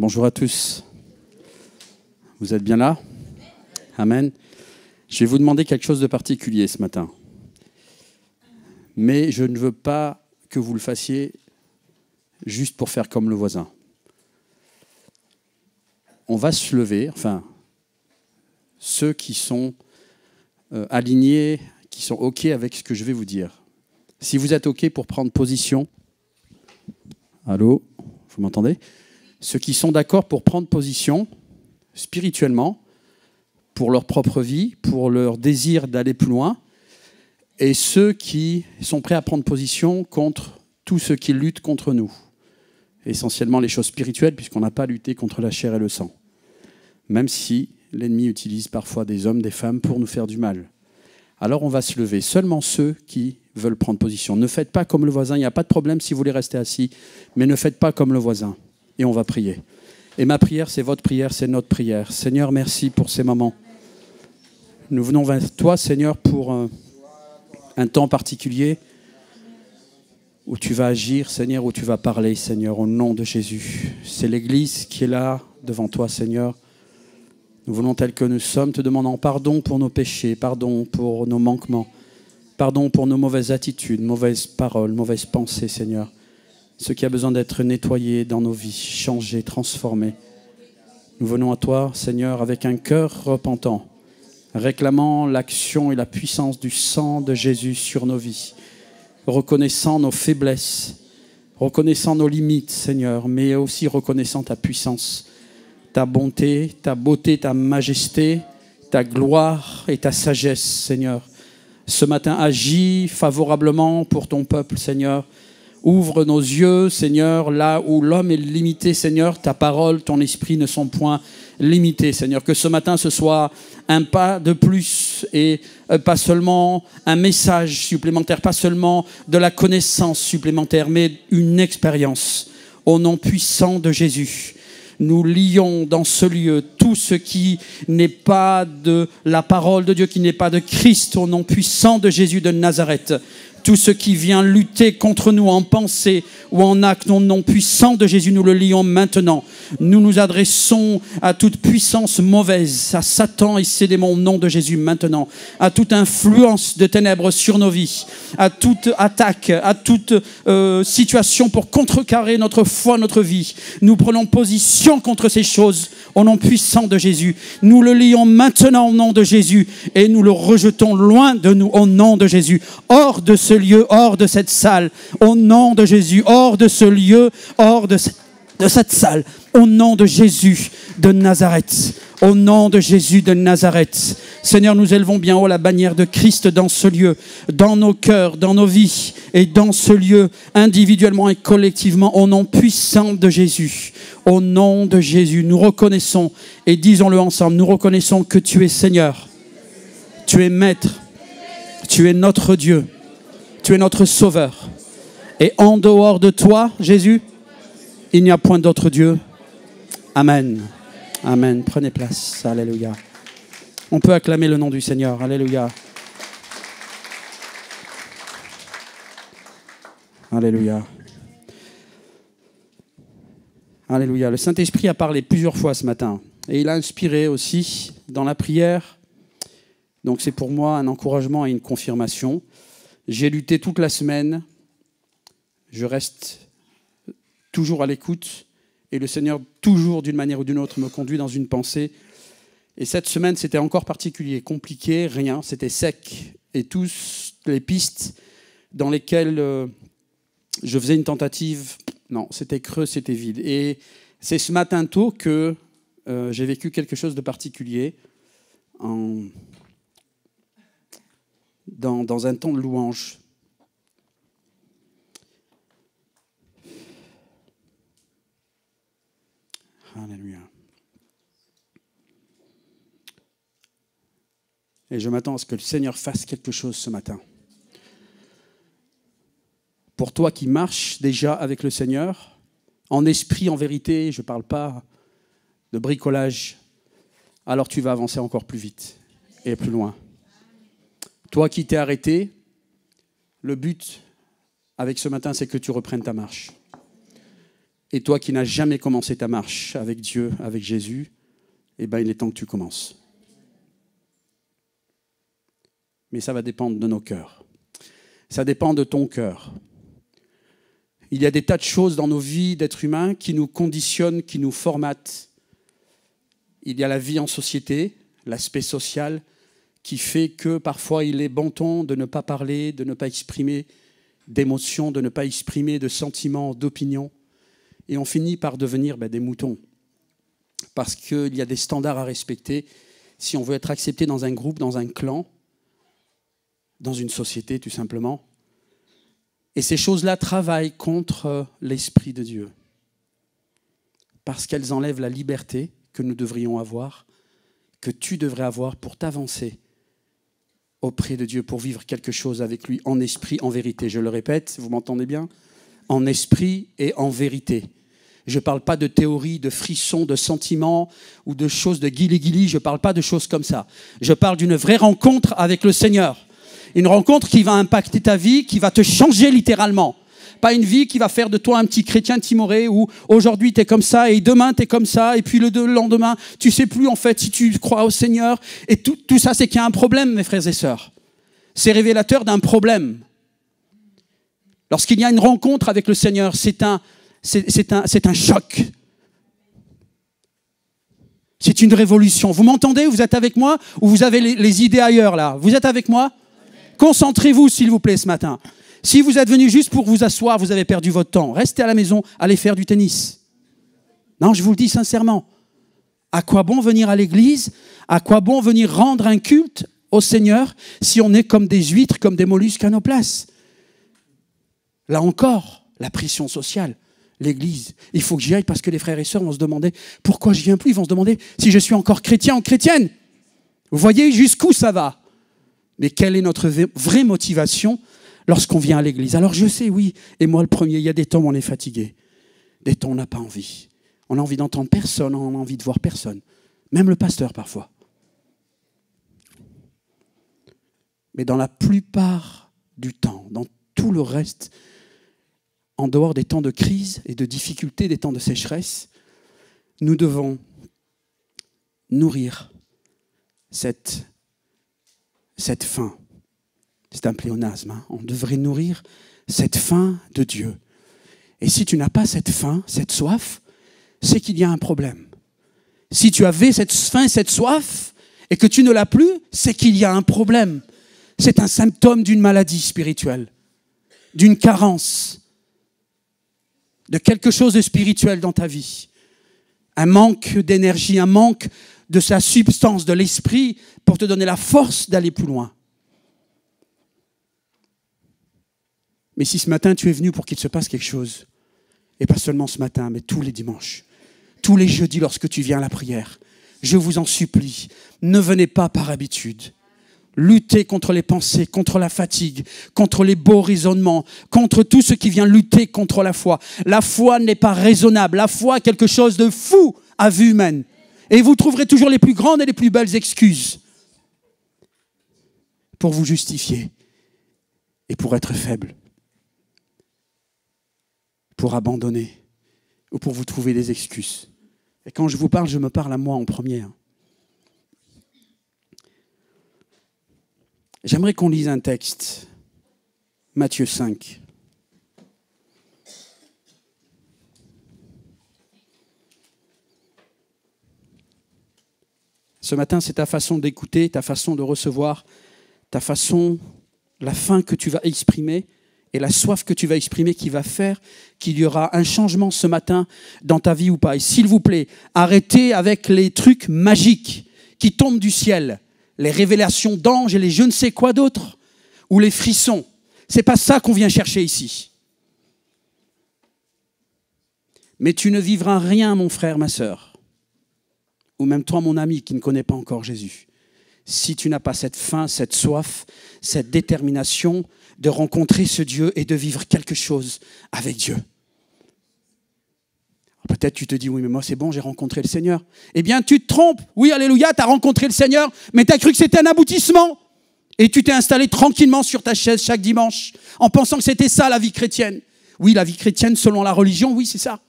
Bonjour à tous. Vous êtes bien là? Amen. Je vais vous demander quelque chose de particulier ce matin. Mais je ne veux pas que vous le fassiez juste pour faire comme le voisin. On va se lever, enfin, ceux qui sont alignés, qui sont OK avec ce que je vais vous dire. Si vous êtes OK pour prendre position, allô, vous m'entendez? Ceux qui sont d'accord pour prendre position spirituellement, pour leur propre vie, pour leur désir d'aller plus loin, et ceux qui sont prêts à prendre position contre tous ceux qui luttent contre nous. Essentiellement les choses spirituelles, puisqu'on n'a pas lutté contre la chair et le sang. Même si l'ennemi utilise parfois des hommes, des femmes pour nous faire du mal. Alors on va se lever. Seulement ceux qui veulent prendre position. Ne faites pas comme le voisin, il n'y a pas de problème si vous voulez rester assis, mais ne faites pas comme le voisin. Et on va prier. Et ma prière, c'est votre prière, c'est notre prière. Seigneur, merci pour ces moments. Nous venons vers toi, Seigneur, pour un temps particulier où tu vas agir, Seigneur, où tu vas parler, Seigneur, au nom de Jésus. C'est l'Église qui est là, devant toi, Seigneur. Nous venons tels que nous sommes, te demandant pardon pour nos péchés, pardon pour nos manquements, pardon pour nos mauvaises attitudes, mauvaises paroles, mauvaises pensées, Seigneur. Ce qui a besoin d'être nettoyé dans nos vies, changé, transformé. Nous venons à toi, Seigneur, avec un cœur repentant, réclamant l'action et la puissance du sang de Jésus sur nos vies, reconnaissant nos faiblesses, reconnaissant nos limites, Seigneur, mais aussi reconnaissant ta puissance, ta bonté, ta beauté, ta majesté, ta gloire et ta sagesse, Seigneur. Ce matin, agis favorablement pour ton peuple, Seigneur. Ouvre nos yeux, Seigneur, là où l'homme est limité, Seigneur. Ta parole, ton esprit ne sont point limités, Seigneur. Que ce matin, ce soit un pas de plus et pas seulement un message supplémentaire, pas seulement de la connaissance supplémentaire, mais une expérience. Au nom puissant de Jésus, nous lions dans ce lieu tout ce qui n'est pas de la parole de Dieu, qui n'est pas de Christ, au nom puissant de Jésus de Nazareth. Tout ce qui vient lutter contre nous en pensée ou en acte, au nom puissant de Jésus, nous le lions maintenant. Nous nous adressons à toute puissance mauvaise, à Satan et ses démons, au nom de Jésus maintenant. À toute influence de ténèbres sur nos vies, à toute attaque, à toute situation pour contrecarrer notre foi, notre vie. Nous prenons position contre ces choses au nom puissant de Jésus. Nous le lions maintenant au nom de Jésus et nous le rejetons loin de nous au nom de Jésus. Hors de ce lieu, hors de cette salle, au nom de Jésus, hors de ce lieu, hors de cette salle, au nom de Jésus de Nazareth, au nom de Jésus de Nazareth. Seigneur, nous élevons bien haut la bannière de Christ dans ce lieu, dans nos cœurs, dans nos vies et dans ce lieu, individuellement et collectivement, au nom puissant de Jésus. Au nom de Jésus, nous reconnaissons, et disons-le ensemble, nous reconnaissons que tu es Seigneur, tu es Maître, tu es notre Dieu. Tu es notre Sauveur. Et en dehors de toi, Jésus, il n'y a point d'autre Dieu. Amen. Amen. Prenez place. Alléluia. On peut acclamer le nom du Seigneur. Alléluia. Alléluia. Alléluia. Le Saint-Esprit a parlé plusieurs fois ce matin. Et il a inspiré aussi dans la prière. Donc c'est pour moi un encouragement et une confirmation. J'ai lutté toute la semaine, je reste toujours à l'écoute et le Seigneur, toujours d'une manière ou d'une autre, me conduit dans une pensée. Et cette semaine, c'était encore particulier, compliqué, rien, c'était sec. Et toutes les pistes dans lesquelles je faisais une tentative, non, c'était creux, c'était vide. Et c'est ce matin tôt que j'ai vécu quelque chose de particulier dans un temps de louange. Alléluia. Et je m'attends à ce que le Seigneur fasse quelque chose ce matin. Pour toi qui marches déjà avec le Seigneur, en esprit, en vérité, je ne parle pas de bricolage, alors tu vas avancer encore plus vite et plus loin. Toi qui t'es arrêté, le but avec ce matin, c'est que tu reprennes ta marche. Et toi qui n'as jamais commencé ta marche avec Dieu, avec Jésus, eh bien, il est temps que tu commences. Mais ça va dépendre de nos cœurs. Ça dépend de ton cœur. Il y a des tas de choses dans nos vies d'êtres humains qui nous conditionnent, qui nous formatent. Il y a la vie en société, l'aspect social, qui fait que parfois il est bon ton de ne pas parler, de ne pas exprimer d'émotions, de ne pas exprimer de sentiments, d'opinions. Et on finit par devenir des moutons. Parce qu'il y a des standards à respecter si on veut être accepté dans un groupe, dans un clan, dans une société tout simplement. Et ces choses-là travaillent contre l'Esprit de Dieu. Parce qu'elles enlèvent la liberté que nous devrions avoir, que tu devrais avoir pour t'avancer auprès de Dieu, pour vivre quelque chose avec lui en esprit, en vérité. Je le répète, vous m'entendez bien? En esprit et en vérité. Je ne parle pas de théorie, de frissons, de sentiments ou de choses de guili-guili. Je ne parle pas de choses comme ça. Je parle d'une vraie rencontre avec le Seigneur. Une rencontre qui va impacter ta vie, qui va te changer littéralement. Pas une vie qui va faire de toi un petit chrétien timoré où aujourd'hui tu es comme ça et demain tu es comme ça et puis le lendemain tu sais plus en fait si tu crois au Seigneur. Et tout ça, c'est qu'il y a un problème, mes frères et sœurs. C'est révélateur d'un problème. Lorsqu'il y a une rencontre avec le Seigneur, c'est un choc. C'est une révolution. Vous m'entendez? Vous êtes avec moi? Ou vous avez les idées ailleurs là? Vous êtes avec moi? Concentrez-vous s'il vous plaît ce matin. Si vous êtes venu juste pour vous asseoir, vous avez perdu votre temps. Restez à la maison, allez faire du tennis. Non, je vous le dis sincèrement. À quoi bon venir à l'église? À quoi bon venir rendre un culte au Seigneur si on est comme des huîtres, comme des mollusques à nos places? Là encore, la pression sociale. L'église, il faut que j'y aille parce que les frères et sœurs vont se demander pourquoi je ne viens plus. Ils vont se demander si je suis encore chrétien ou chrétienne. Vous voyez jusqu'où ça va? Mais quelle est notre vraie motivation lorsqu'on vient à l'église? Alors je sais, oui, et moi le premier, il y a des temps où on est fatigué. Des temps où on n'a pas envie. On a envie d'entendre personne, on a envie de voir personne. Même le pasteur parfois. Mais dans la plupart du temps, dans tout le reste, en dehors des temps de crise et de difficulté, des temps de sécheresse, nous devons nourrir cette faim. C'est un pléonasme. Hein. On devrait nourrir cette faim de Dieu. Et si tu n'as pas cette faim, cette soif, c'est qu'il y a un problème. Si tu avais cette faim, cette soif, et que tu ne l'as plus, c'est qu'il y a un problème. C'est un symptôme d'une maladie spirituelle, d'une carence, de quelque chose de spirituel dans ta vie. Un manque d'énergie, un manque de sa substance, de l'esprit, pour te donner la force d'aller plus loin. Mais si ce matin tu es venu pour qu'il se passe quelque chose, et pas seulement ce matin, mais tous les dimanches, tous les jeudis lorsque tu viens à la prière, je vous en supplie, ne venez pas par habitude. Luttez contre les pensées, contre la fatigue, contre les beaux raisonnements, contre tout ce qui vient lutter contre la foi. La foi n'est pas raisonnable. La foi est quelque chose de fou à vue humaine. Et vous trouverez toujours les plus grandes et les plus belles excuses pour vous justifier et pour être faible, pour abandonner ou pour vous trouver des excuses. Et quand je vous parle, je me parle à moi en premier. J'aimerais qu'on lise un texte, Matthieu 5. Ce matin, c'est ta façon d'écouter, ta façon de recevoir, ta façon, la faim que tu vas exprimer et la soif que tu vas exprimer qui va faire qu'il y aura un changement ce matin dans ta vie ou pas. Et s'il vous plaît, arrêtez avec les trucs magiques qui tombent du ciel. Les révélations d'anges et les je ne sais quoi d'autre, ou les frissons. C'est pas ça qu'on vient chercher ici. Mais tu ne vivras rien, mon frère, ma sœur, ou même toi, mon ami, qui ne connais pas encore Jésus, si tu n'as pas cette faim, cette soif, cette détermination de rencontrer ce Dieu et de vivre quelque chose avec Dieu. Peut-être tu te dis, oui, mais moi c'est bon, j'ai rencontré le Seigneur. Eh bien, tu te trompes. Oui, alléluia, tu as rencontré le Seigneur, mais tu as cru que c'était un aboutissement. Et tu t'es installé tranquillement sur ta chaise chaque dimanche, en pensant que c'était ça la vie chrétienne. Oui, la vie chrétienne selon la religion, oui, c'est ça.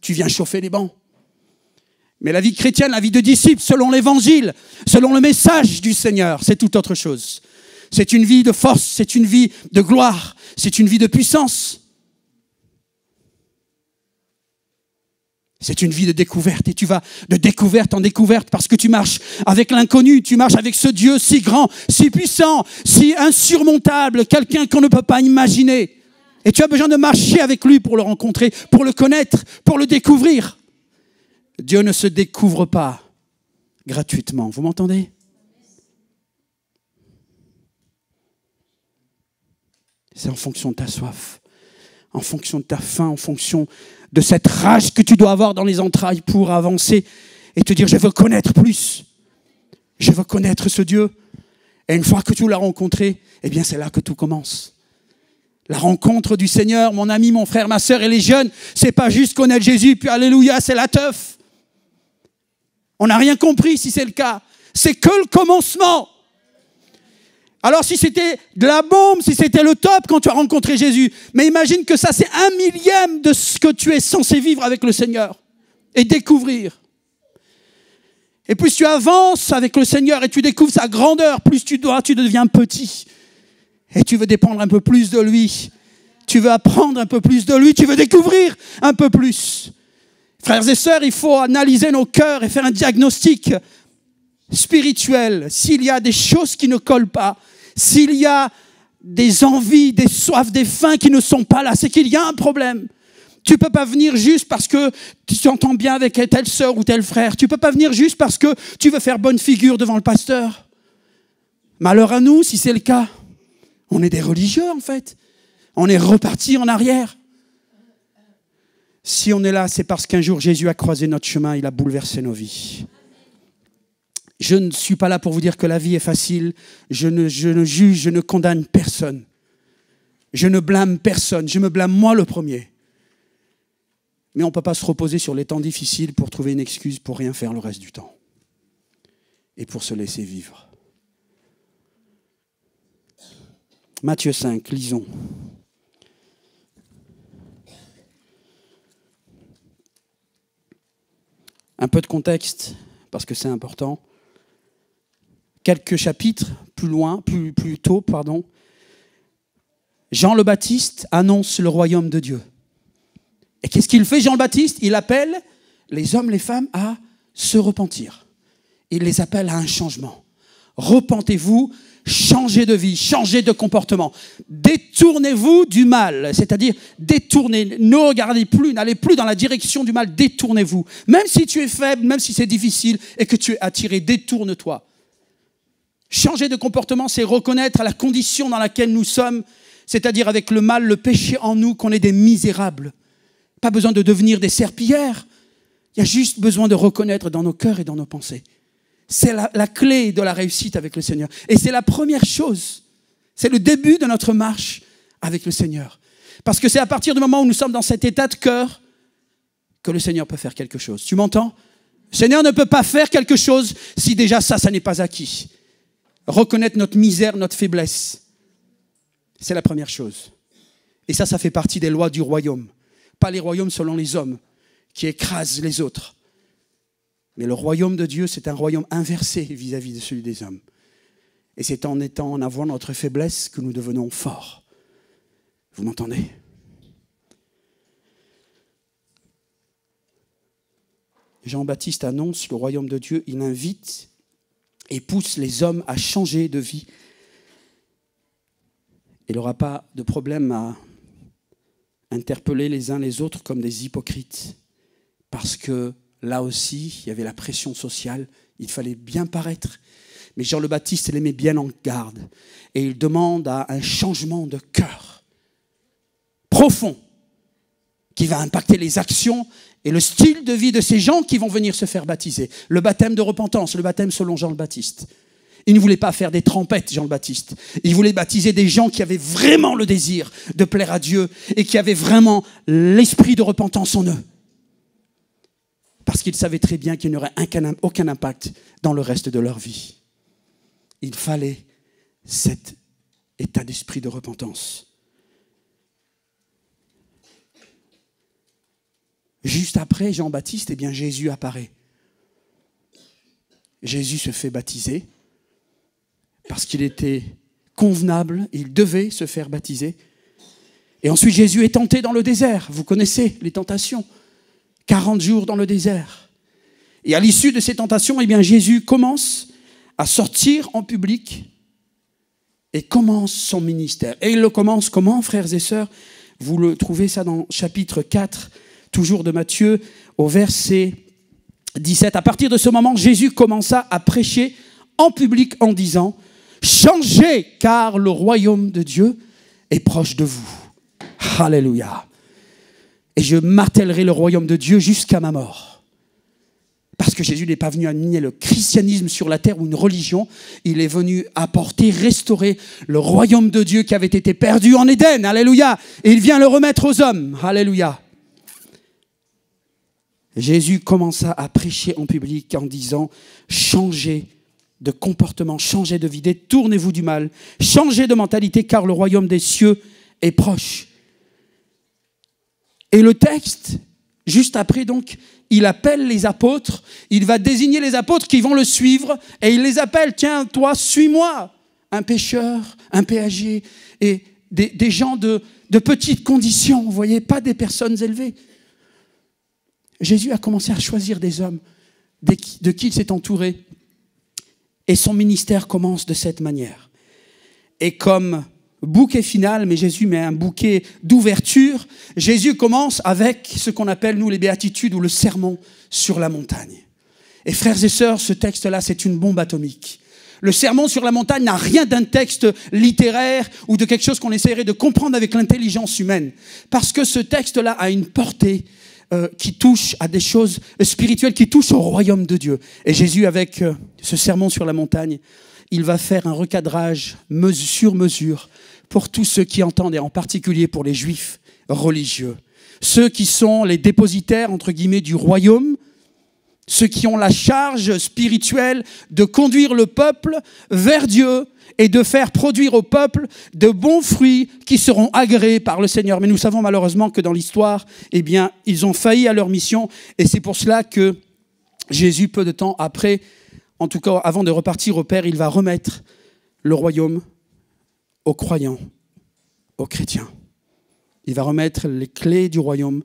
tu viens chauffer les bancs. Mais la vie chrétienne, la vie de disciple, selon l'évangile, selon le message du Seigneur, c'est tout autre chose. C'est une vie de force, c'est une vie de gloire, c'est une vie de puissance. C'est une vie de découverte et tu vas de découverte en découverte parce que tu marches avec l'inconnu, tu marches avec ce Dieu si grand, si puissant, si insurmontable, quelqu'un qu'on ne peut pas imaginer. Et tu as besoin de marcher avec lui pour le rencontrer, pour le connaître, pour le découvrir. Dieu ne se découvre pas gratuitement. Vous m'entendez? C'est en fonction de ta soif, en fonction de ta faim, en fonction de cette rage que tu dois avoir dans les entrailles pour avancer et te dire, je veux connaître plus. Je veux connaître ce Dieu. Et une fois que tu l'as rencontré, eh bien c'est là que tout commence. La rencontre du Seigneur, mon ami, mon frère, ma sœur et les jeunes, c'est pas juste connaître Jésus, puis alléluia, c'est la teuf. On n'a rien compris si c'est le cas. C'est que le commencement. Alors si c'était de la bombe, si c'était le top quand tu as rencontré Jésus, mais imagine que ça c'est 1/1000 de ce que tu es censé vivre avec le Seigneur et découvrir. Et plus tu avances avec le Seigneur et tu découvres sa grandeur, plus tu deviens petit. Et tu veux dépendre un peu plus de lui. Tu veux apprendre un peu plus de lui, tu veux découvrir un peu plus. Frères et sœurs, il faut analyser nos cœurs et faire un diagnostic spirituel. S'il y a des choses qui ne collent pas, s'il y a des envies, des soifs, des faims qui ne sont pas là, c'est qu'il y a un problème. Tu ne peux pas venir juste parce que tu t'entends bien avec telle sœur ou tel frère. Tu ne peux pas venir juste parce que tu veux faire bonne figure devant le pasteur. Malheur à nous si c'est le cas. On est des religieux en fait. On est reparti en arrière. Si on est là, c'est parce qu'un jour Jésus a croisé notre chemin, il a bouleversé nos vies. Je ne suis pas là pour vous dire que la vie est facile. Je ne juge, je ne condamne personne. Je ne blâme personne. Je me blâme moi le premier. Mais on ne peut pas se reposer sur les temps difficiles pour trouver une excuse pour rien faire le reste du temps. Et pour se laisser vivre. Matthieu 5, lisons. Un peu de contexte, parce que c'est important. Quelques chapitres plus tôt, Jean le Baptiste annonce le royaume de Dieu. Et qu'est-ce qu'il fait, Jean le Baptiste? Il appelle les hommes, les femmes à se repentir. Il les appelle à un changement. Repentez-vous, changez de vie, changez de comportement. Détournez-vous du mal, c'est-à-dire détournez, ne regardez plus, n'allez plus dans la direction du mal, détournez-vous. Même si tu es faible, même si c'est difficile et que tu es attiré, détourne-toi. Changer de comportement, c'est reconnaître la condition dans laquelle nous sommes, c'est-à-dire avec le mal, le péché en nous, qu'on est des misérables. Pas besoin de devenir des serpillères. Il y a juste besoin de reconnaître dans nos cœurs et dans nos pensées. C'est la clé de la réussite avec le Seigneur. Et c'est la première chose. C'est le début de notre marche avec le Seigneur. Parce que c'est à partir du moment où nous sommes dans cet état de cœur que le Seigneur peut faire quelque chose. Tu m'entends? Le Seigneur ne peut pas faire quelque chose si déjà ça n'est pas acquis. Reconnaître notre misère, notre faiblesse. C'est la première chose. Et ça fait partie des lois du royaume. Pas les royaumes selon les hommes, qui écrasent les autres. Mais le royaume de Dieu, c'est un royaume inversé vis-à-vis de celui des hommes. Et c'est en avoir notre faiblesse que nous devenons forts. Vous m'entendez? Jean-Baptiste annonce le royaume de Dieu, il invite et pousse les hommes à changer de vie. Il n'aura pas de problème à interpeller les uns les autres comme des hypocrites. Parce que là aussi, il y avait la pression sociale, il fallait bien paraître. Mais Jean le Baptiste les met bien en garde. Et il demande à un changement de cœur profond qui va impacter les actions et le style de vie de ces gens qui vont venir se faire baptiser. Le baptême de repentance, le baptême selon Jean le Baptiste. Il ne voulait pas faire des trompettes, Jean le Baptiste. Il voulait baptiser des gens qui avaient vraiment le désir de plaire à Dieu et qui avaient vraiment l'esprit de repentance en eux. Parce qu'il savait très bien qu'il n'y aurait aucun impact dans le reste de leur vie. Il fallait cet état d'esprit de repentance. Juste après Jean-Baptiste, eh bien Jésus apparaît. Jésus se fait baptiser parce qu'il était convenable, il devait se faire baptiser. Et ensuite Jésus est tenté dans le désert. Vous connaissez les tentations. 40 jours dans le désert. Et à l'issue de ces tentations, eh bien Jésus commence à sortir en public et commence son ministère. Et il le commence comment, frères et sœurs? Vous le trouvez ça dans chapitre 4, toujours de Matthieu, au verset 17. À partir de ce moment, Jésus commença à prêcher en public en disant « Changez, car le royaume de Dieu est proche de vous. » Alléluia. Et je martellerai le royaume de Dieu jusqu'à ma mort. Parce que Jésus n'est pas venu amener le christianisme sur la terre ou une religion. Il est venu apporter, restaurer le royaume de Dieu qui avait été perdu en Éden. Alléluia. Et il vient le remettre aux hommes. Alléluia. Jésus commença à prêcher en public en disant « Changez de comportement, changez de vie, détournez-vous du mal, changez de mentalité car le royaume des cieux est proche. » Et le texte, juste après donc, il appelle les apôtres, il va désigner les apôtres qui vont le suivre et il les appelle « Tiens, toi, suis-moi !» Un pécheur, un péager et des gens de petites conditions, vous voyez, pas des personnes élevées. Jésus a commencé à choisir des hommes de qui il s'est entouré. Et son ministère commence de cette manière. Et comme bouquet final, mais Jésus met un bouquet d'ouverture, Jésus commence avec ce qu'on appelle, nous, les béatitudes ou le sermon sur la montagne. Et frères et sœurs, ce texte-là, c'est une bombe atomique. Le sermon sur la montagne n'a rien d'un texte littéraire ou de quelque chose qu'on essaierait de comprendre avec l'intelligence humaine. Parce que ce texte-là a une portée qui touche à des choses spirituelles, qui touchent au royaume de Dieu. Et Jésus, avec ce sermon sur la montagne, il va faire un recadrage sur mesure pour tous ceux qui entendent, et en particulier pour les juifs religieux. Ceux qui sont les dépositaires, entre guillemets, du royaume, ceux qui ont la charge spirituelle de conduire le peuple vers Dieu et de faire produire au peuple de bons fruits qui seront agréés par le Seigneur. Mais nous savons malheureusement que dans l'histoire, eh bien, ils ont failli à leur mission. Et c'est pour cela que Jésus, peu de temps après, en tout cas avant de repartir au Père, il va remettre le royaume aux croyants, aux chrétiens. Il va remettre les clés du royaume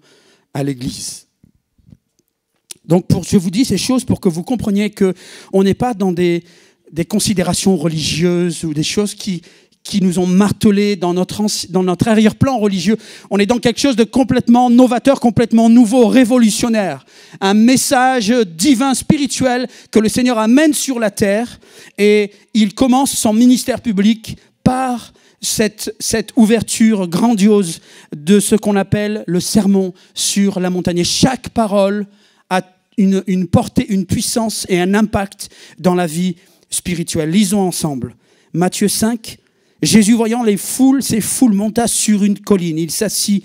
à l'Église. Donc, je vous dis ces choses pour que vous compreniez qu'on n'est pas dans des considérations religieuses ou des choses qui nous ont martelé dans notre arrière-plan religieux. On est dans quelque chose de complètement novateur, complètement nouveau, révolutionnaire. Un message divin, spirituel que le Seigneur amène sur la terre et il commence son ministère public par cette ouverture grandiose de ce qu'on appelle le sermon sur la montagne. Et chaque parole a une portée, une puissance et un impact dans la vie spirituelle. Lisons ensemble. Matthieu 5. Jésus, voyant ces foules, monta sur une colline. Il s'assit.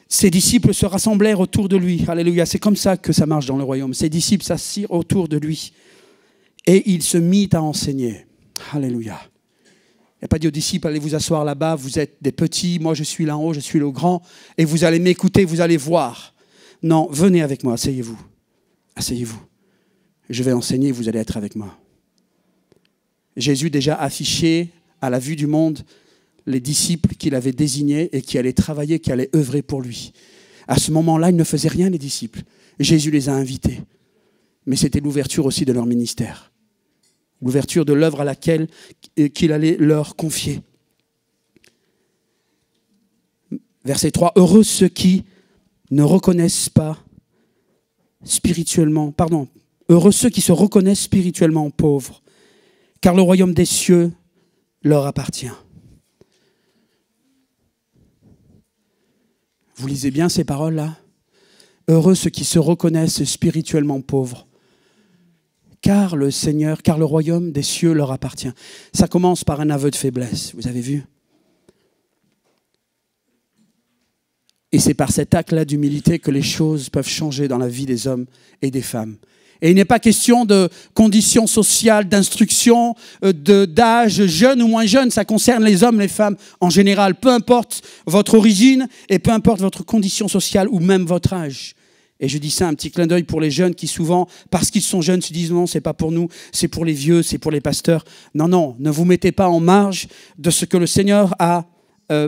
Ses disciples se rassemblèrent autour de lui. Alléluia. C'est comme ça que ça marche dans le royaume. Ses disciples s'assirent autour de lui. Et il se mit à enseigner. Alléluia. Il n'a pas dit aux disciples, allez vous asseoir là-bas, vous êtes des petits, moi je suis là en haut, je suis le grand, et vous allez m'écouter, vous allez voir. Non, venez avec moi, asseyez-vous. Asseyez-vous. Je vais enseigner, vous allez être avec moi. Jésus déjà affiché à la vue du monde les disciples qu'il avait désignés et qui allaient travailler, qui allaient œuvrer pour lui. À ce moment-là, ils ne faisaient rien, les disciples. Jésus les a invités. Mais c'était l'ouverture aussi de leur ministère. L'ouverture de l'œuvre à laquelle qu'il allait leur confier. Verset 3. Heureux ceux qui ne reconnaissent pas spirituellement, heureux ceux qui se reconnaissent spirituellement pauvres, car le royaume des cieux leur appartient. Vous lisez bien ces paroles-là? Heureux ceux qui se reconnaissent spirituellement pauvres, car le royaume des cieux leur appartient. Ça commence par un aveu de faiblesse, vous avez vu? Et c'est par cet acte-là d'humilité que les choses peuvent changer dans la vie des hommes et des femmes. Et il n'est pas question de conditions sociales, d'instruction, d'âge, jeune ou moins jeune. Ça concerne les hommes, les femmes en général. Peu importe votre origine et peu importe votre condition sociale ou même votre âge. Et je dis ça, un petit clin d'œil pour les jeunes qui souvent, parce qu'ils sont jeunes, se disent non, c'est pas pour nous, c'est pour les vieux, c'est pour les pasteurs. Non, non, ne vous mettez pas en marge de ce que le Seigneur a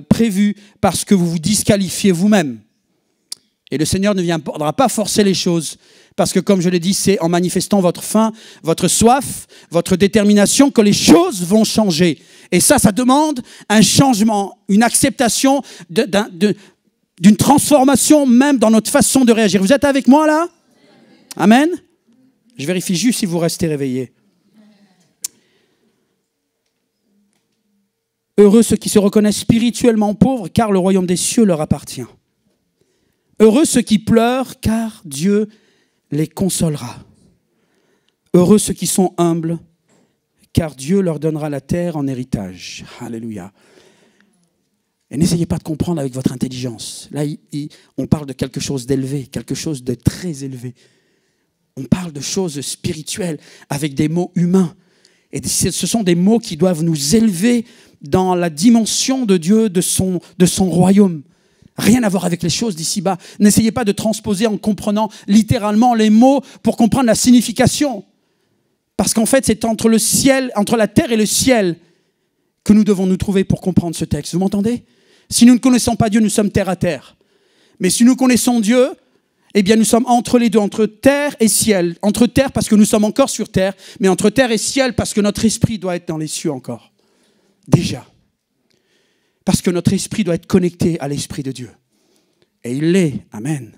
prévu parce que vous vous disqualifiez vous-même. Et le Seigneur ne viendra pas forcer les choses. Parce que comme je l'ai dit, c'est en manifestant votre faim, votre soif, votre détermination que les choses vont changer. Et ça demande un changement, une acceptation d'une transformation même dans notre façon de réagir. Vous êtes avec moi là? Amen. Je vérifie juste si vous restez réveillés. Heureux ceux qui se reconnaissent spirituellement pauvres, car le royaume des cieux leur appartient. Heureux ceux qui pleurent, car Dieu les consolera. Heureux ceux qui sont humbles, car Dieu leur donnera la terre en héritage. Alléluia. Et n'essayez pas de comprendre avec votre intelligence. Là, on parle de quelque chose d'élevé, quelque chose de très élevé. On parle de choses spirituelles avec des mots humains. Et ce sont des mots qui doivent nous élever dans la dimension de Dieu, de son royaume. Rien à voir avec les choses d'ici-bas. N'essayez pas de transposer en comprenant littéralement les mots pour comprendre la signification. Parce qu'en fait, c'est entre le ciel, entre la terre et le ciel que nous devons nous trouver pour comprendre ce texte. Vous m'entendez? Si nous ne connaissons pas Dieu, nous sommes terre à terre. Mais si nous connaissons Dieu, eh bien nous sommes entre les deux, entre terre et ciel. Entre terre parce que nous sommes encore sur terre, mais entre terre et ciel parce que notre esprit doit être dans les cieux encore. Déjà. Parce que notre esprit doit être connecté à l'Esprit de Dieu. Et il l'est. Amen.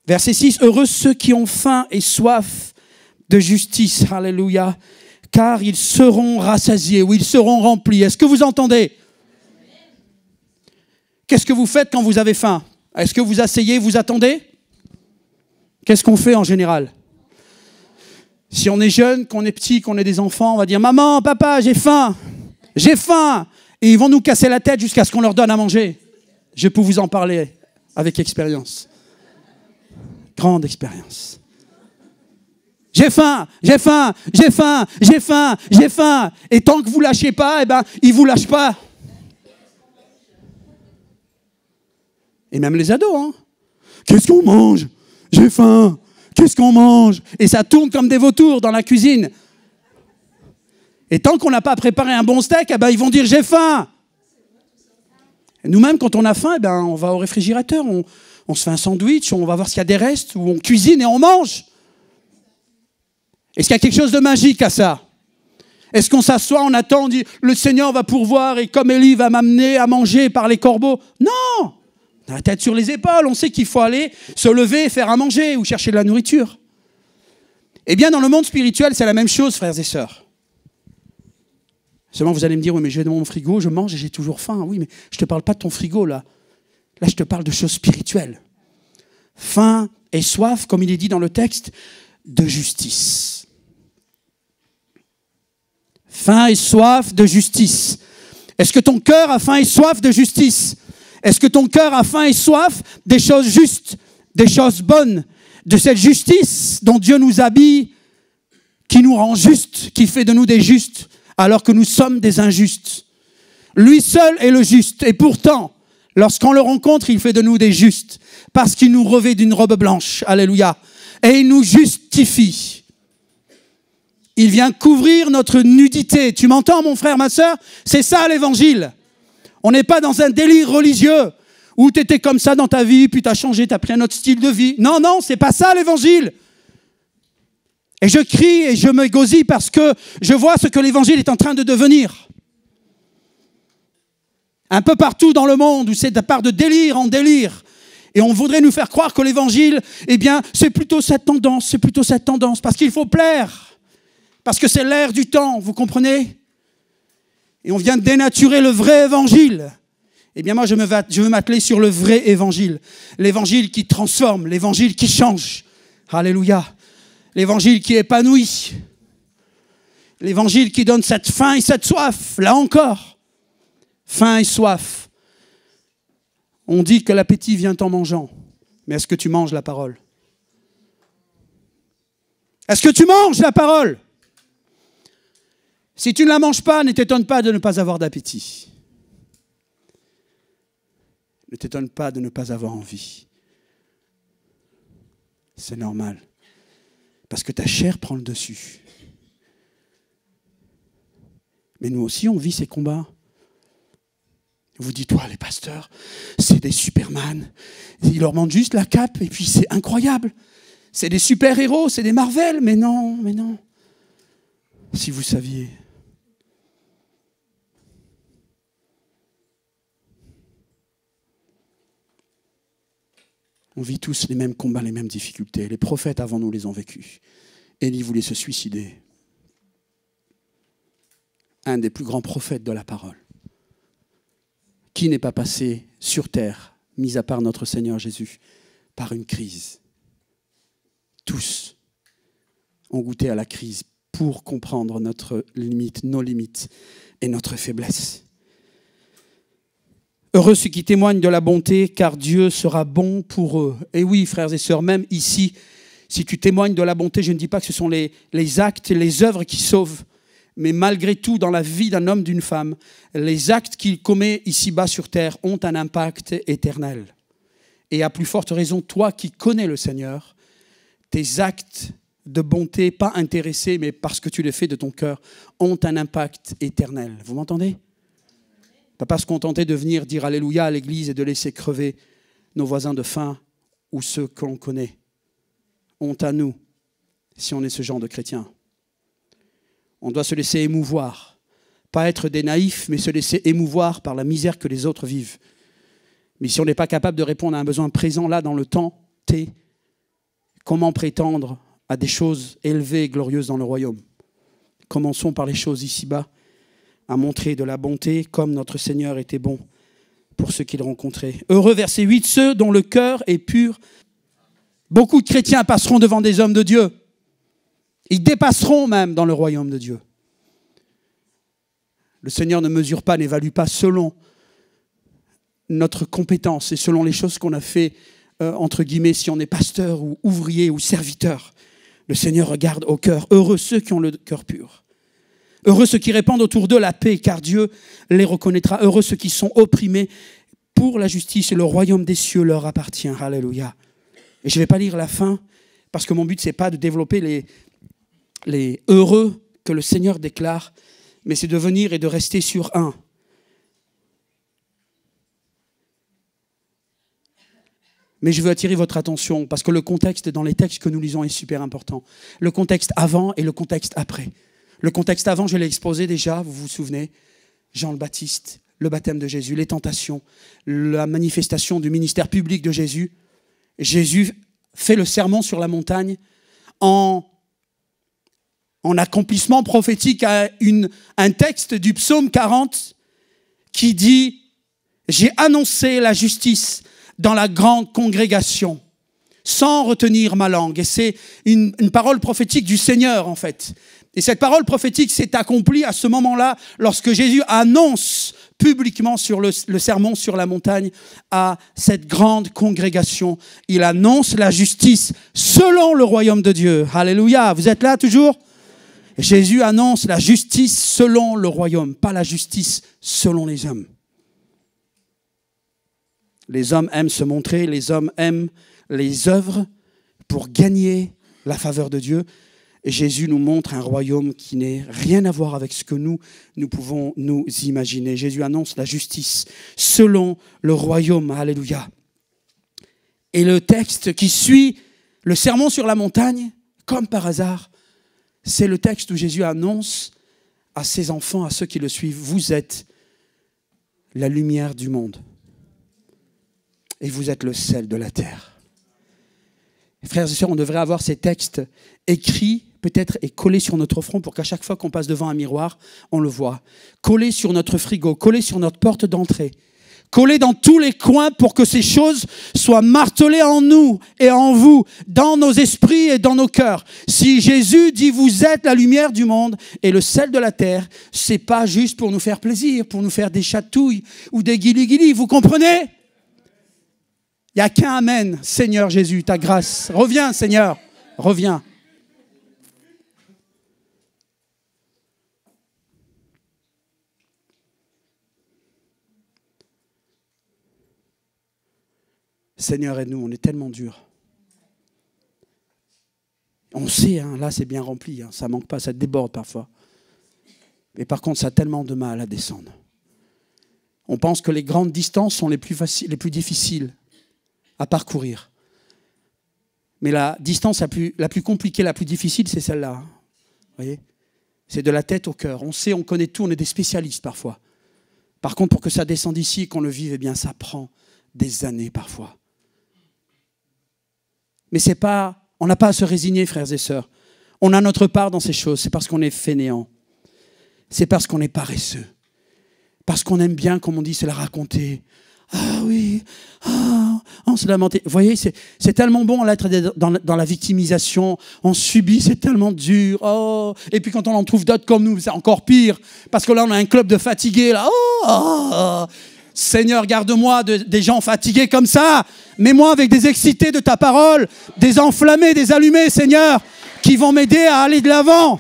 Verset 6. Heureux ceux qui ont faim et soif de justice. Alléluia. Car ils seront rassasiés ou ils seront remplis. Est-ce que vous entendez? Qu'est-ce que vous faites quand vous avez faim? Est-ce que vous asseyez, vous attendez? Qu'est-ce qu'on fait en général? Si on est jeune, qu'on est petit, qu'on est des enfants, on va dire « Maman, papa, j'ai faim !» J'ai faim. Et ils vont nous casser la tête jusqu'à ce qu'on leur donne à manger. Je peux vous en parler avec expérience. Grande expérience. J'ai faim, j'ai faim, j'ai faim, j'ai faim, j'ai faim. Et tant que vous ne lâchez pas, eh ben, ils ne vous lâchent pas. Et même les ados. Hein. Qu'est-ce qu'on mange? J'ai faim. Qu'est-ce qu'on mange? Et ça tourne comme des vautours dans la cuisine. Et tant qu'on n'a pas préparé un bon steak, eh ben, ils vont dire « j'ai faim ». Nous-mêmes, quand on a faim, eh ben, on va au réfrigérateur, on se fait un sandwich, on va voir s'il y a des restes, ou on cuisine et on mange. Est-ce qu'il y a quelque chose de magique à ça? Est-ce qu'on s'assoit, on attend, on dit « le Seigneur va pourvoir et comme Élie va m'amener à manger par les corbeaux ». Non! On a la tête sur les épaules, on sait qu'il faut aller se lever et faire à manger ou chercher de la nourriture. Eh bien, dans le monde spirituel, c'est la même chose, frères et sœurs. Seulement, vous allez me dire, oui, mais j'ai dans mon frigo, je mange et j'ai toujours faim. Oui, mais je ne te parle pas de ton frigo, là. Là, je te parle de choses spirituelles. Faim et soif, comme il est dit dans le texte, de justice. Faim et soif de justice. Est-ce que ton cœur a faim et soif de justice? Est-ce que ton cœur a faim et soif des choses justes, des choses bonnes, de cette justice dont Dieu nous habille, qui nous rend justes, qui fait de nous des justes, alors que nous sommes des injustes. Lui seul est le juste. Et pourtant, lorsqu'on le rencontre, il fait de nous des justes. Parce qu'il nous revêt d'une robe blanche. Alléluia. Et il nous justifie. Il vient couvrir notre nudité. Tu m'entends, mon frère, ma sœur? C'est ça l'évangile. On n'est pas dans un délire religieux où tu étais comme ça dans ta vie, puis tu as changé, tu as pris un autre style de vie. Non, non, c'est pas ça l'évangile. Et je crie et je me gosille parce que je vois ce que l'évangile est en train de devenir. Un peu partout dans le monde où c'est de part de délire en délire. Et on voudrait nous faire croire que l'évangile, eh bien, c'est plutôt cette tendance, parce qu'il faut plaire. Parce que c'est l'air du temps, vous comprenez? Et on vient de dénaturer le vrai évangile. Eh bien, moi, je veux m'atteler sur le vrai évangile. L'évangile qui transforme, l'évangile qui change. Alléluia. L'évangile qui épanouit. L'évangile qui donne cette faim et cette soif. Là encore. Faim et soif. On dit que l'appétit vient en mangeant. Mais est-ce que tu manges la parole? Est-ce que tu manges la parole? Si tu ne la manges pas, ne t'étonne pas de ne pas avoir d'appétit. Ne t'étonne pas de ne pas avoir envie. C'est normal. Parce que ta chair prend le dessus. Mais nous aussi, on vit ces combats. Vous dites, toi, les pasteurs, c'est des Superman. Ils leur montrent juste la cape et puis c'est incroyable. C'est des super-héros, c'est des Marvel. Mais non, mais non. Si vous saviez. On vit tous les mêmes combats, les mêmes difficultés. Les prophètes avant nous les ont vécus. Élie voulait se suicider. Un des plus grands prophètes de la parole. Qui n'est pas passé sur terre, mis à part notre Seigneur Jésus, par une crise? Tous ont goûté à la crise pour comprendre notre limite, nos limites et notre faiblesse. Heureux ceux qui témoignent de la bonté, car Dieu sera bon pour eux. Et oui, frères et sœurs, même ici, si tu témoignes de la bonté, je ne dis pas que ce sont les actes et les œuvres qui sauvent, mais malgré tout, dans la vie d'un homme, d'une femme, les actes qu'il commet ici-bas sur terre ont un impact éternel. Et à plus forte raison, toi qui connais le Seigneur, tes actes de bonté, pas intéressés, mais parce que tu les fais de ton cœur, ont un impact éternel. Vous m'entendez? Pas se contenter de venir dire Alléluia à l'église et de laisser crever nos voisins de faim ou ceux que l'on connaît. Honte à nous si on est ce genre de chrétien. On doit se laisser émouvoir. Pas être des naïfs, mais se laisser émouvoir par la misère que les autres vivent. Mais si on n'est pas capable de répondre à un besoin présent là dans le temps, comment prétendre à des choses élevées et glorieuses dans le royaume? Commençons par les choses ici-bas, à montrer de la bonté comme notre Seigneur était bon pour ceux qu'il rencontrait. Heureux, verset 8, ceux dont le cœur est pur. Beaucoup de chrétiens passeront devant des hommes de Dieu. Ils dépasseront même dans le royaume de Dieu. Le Seigneur ne mesure pas, n'évalue pas selon notre compétence et selon les choses qu'on a fait, entre guillemets, si on est pasteur ou ouvrier ou serviteur. Le Seigneur regarde au cœur. Heureux ceux qui ont le cœur pur. Heureux ceux qui répandent autour d'eux la paix, car Dieu les reconnaîtra. Heureux ceux qui sont opprimés pour la justice et le royaume des cieux leur appartient. Alléluia. Et je ne vais pas lire la fin, parce que mon but, ce n'est pas de développer les heureux que le Seigneur déclare, mais c'est de venir et de rester sur un. Mais je veux attirer votre attention, parce que le contexte dans les textes que nous lisons est super important. Le contexte avant et le contexte après. Le contexte avant, je l'ai exposé déjà, vous vous souvenez, Jean le Baptiste, le baptême de Jésus, les tentations, la manifestation du ministère public de Jésus. Jésus fait le sermon sur la montagne en accomplissement prophétique à un texte du psaume 40 qui dit « J'ai annoncé la justice dans la grande congrégation, sans retenir ma langue. » Et c'est une parole prophétique du Seigneur, en fait. Et cette parole prophétique s'est accomplie à ce moment-là, lorsque Jésus annonce publiquement sur le sermon sur la montagne à cette grande congrégation. Il annonce la justice selon le royaume de Dieu. Alléluia, vous êtes là toujours? Jésus annonce la justice selon le royaume, pas la justice selon les hommes. Les hommes aiment se montrer, les hommes aiment les œuvres pour gagner la faveur de Dieu. Et Jésus nous montre un royaume qui n'a rien à voir avec ce que nous pouvons nous imaginer. Jésus annonce la justice selon le royaume. Alléluia. Et le texte qui suit le sermon sur la montagne, comme par hasard, c'est le texte où Jésus annonce à ses enfants, à ceux qui le suivent, vous êtes la lumière du monde. Et vous êtes le sel de la terre. Frères et sœurs, on devrait avoir ces textes écrits, peut-être, et collés sur notre front pour qu'à chaque fois qu'on passe devant un miroir, on le voit. Collés sur notre frigo, collés sur notre porte d'entrée. Collés dans tous les coins pour que ces choses soient martelées en nous et en vous, dans nos esprits et dans nos cœurs. Si Jésus dit « vous êtes la lumière du monde et le sel de la terre », c'est pas juste pour nous faire plaisir, pour nous faire des chatouilles ou des guili-guili, vous comprenez ? Il n'y a qu'un amen, Seigneur Jésus, ta grâce. Reviens, Seigneur, reviens. Seigneur, aide-nous, on est tellement dur. On sait, hein, là c'est bien rempli, hein, ça manque pas, ça déborde parfois. Mais par contre, ça a tellement de mal à descendre. On pense que les grandes distances sont les plus difficiles à parcourir. Mais la distance la plus compliquée, la plus difficile, c'est celle-là. Vous voyez ? C'est de la tête au cœur. On sait, on connaît tout, on est des spécialistes parfois. Par contre, pour que ça descende ici et qu'on le vive, eh bien, ça prend des années parfois. Mais c'est pas, on n'a pas à se résigner, frères et sœurs. On a notre part dans ces choses. C'est parce qu'on est fainéant. C'est parce qu'on est paresseux. Parce qu'on aime bien, comme on dit, se la raconter. Ah oui, on se lamentait. Vous voyez, c'est tellement bon d'être dans la victimisation. On subit, c'est tellement dur. Oh. Et puis quand on en trouve d'autres comme nous, c'est encore pire. Parce que là, on a un club de fatigués. Là. Oh. Seigneur, garde-moi des gens fatigués comme ça. Mets-moi avec des excités de ta parole, des enflammés, des allumés, Seigneur, qui vont m'aider à aller de l'avant.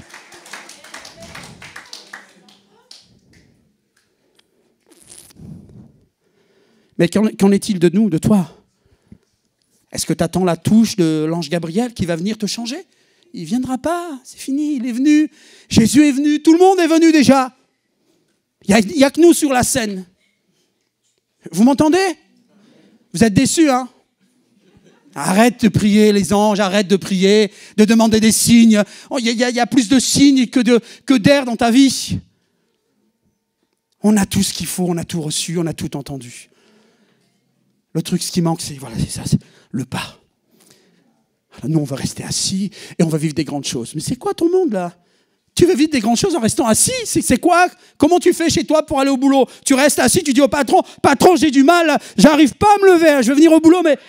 Mais qu'en est-il de nous, de toi? Est-ce que tu attends la touche de l'ange Gabriel qui va venir te changer? Il ne viendra pas, c'est fini, il est venu. Jésus est venu, tout le monde est venu déjà. Il n'y a que nous sur la scène. Vous m'entendez? Vous êtes déçus, hein? Arrête de prier les anges, arrête de prier, de demander des signes. Il y a plus de signes que d'air dans ta vie. On a tout ce qu'il faut, on a tout reçu, on a tout entendu. Le truc, ce qui manque, c'est ça, c'est le pas. Alors nous, on va rester assis et on va vivre des grandes choses. Mais c'est quoi ton monde, là? Tu veux vivre des grandes choses en restant assis? C'est quoi? Comment tu fais chez toi pour aller au boulot? Tu restes assis, tu dis au patron, patron, j'ai du mal, j'arrive pas à me lever, je veux venir au boulot, mais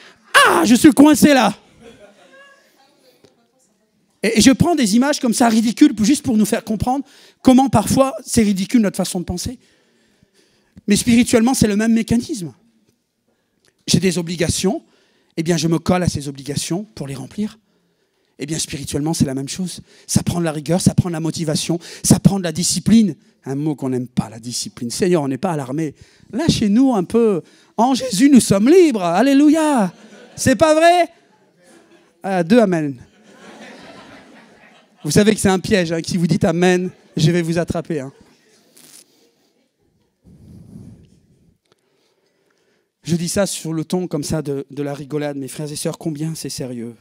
je suis coincé là. Et je prends des images comme ça, ridicules, juste pour nous faire comprendre comment parfois c'est ridicule notre façon de penser. Mais spirituellement, c'est le même mécanisme. J'ai des obligations, eh bien je me colle à ces obligations pour les remplir. Eh bien spirituellement, c'est la même chose. Ça prend de la rigueur, ça prend de la motivation, ça prend de la discipline. Un mot qu'on n'aime pas, la discipline. Seigneur, on n'est pas à l'armée. Lâchez-nous un peu. En Jésus, nous sommes libres. Alléluia. C'est pas vrai? 2 amen. Vous savez que c'est un piège. Hein, que si vous dites amen, je vais vous attraper. Hein. Je dis ça sur le ton comme ça de la rigolade, mes frères et sœurs, combien c'est sérieux.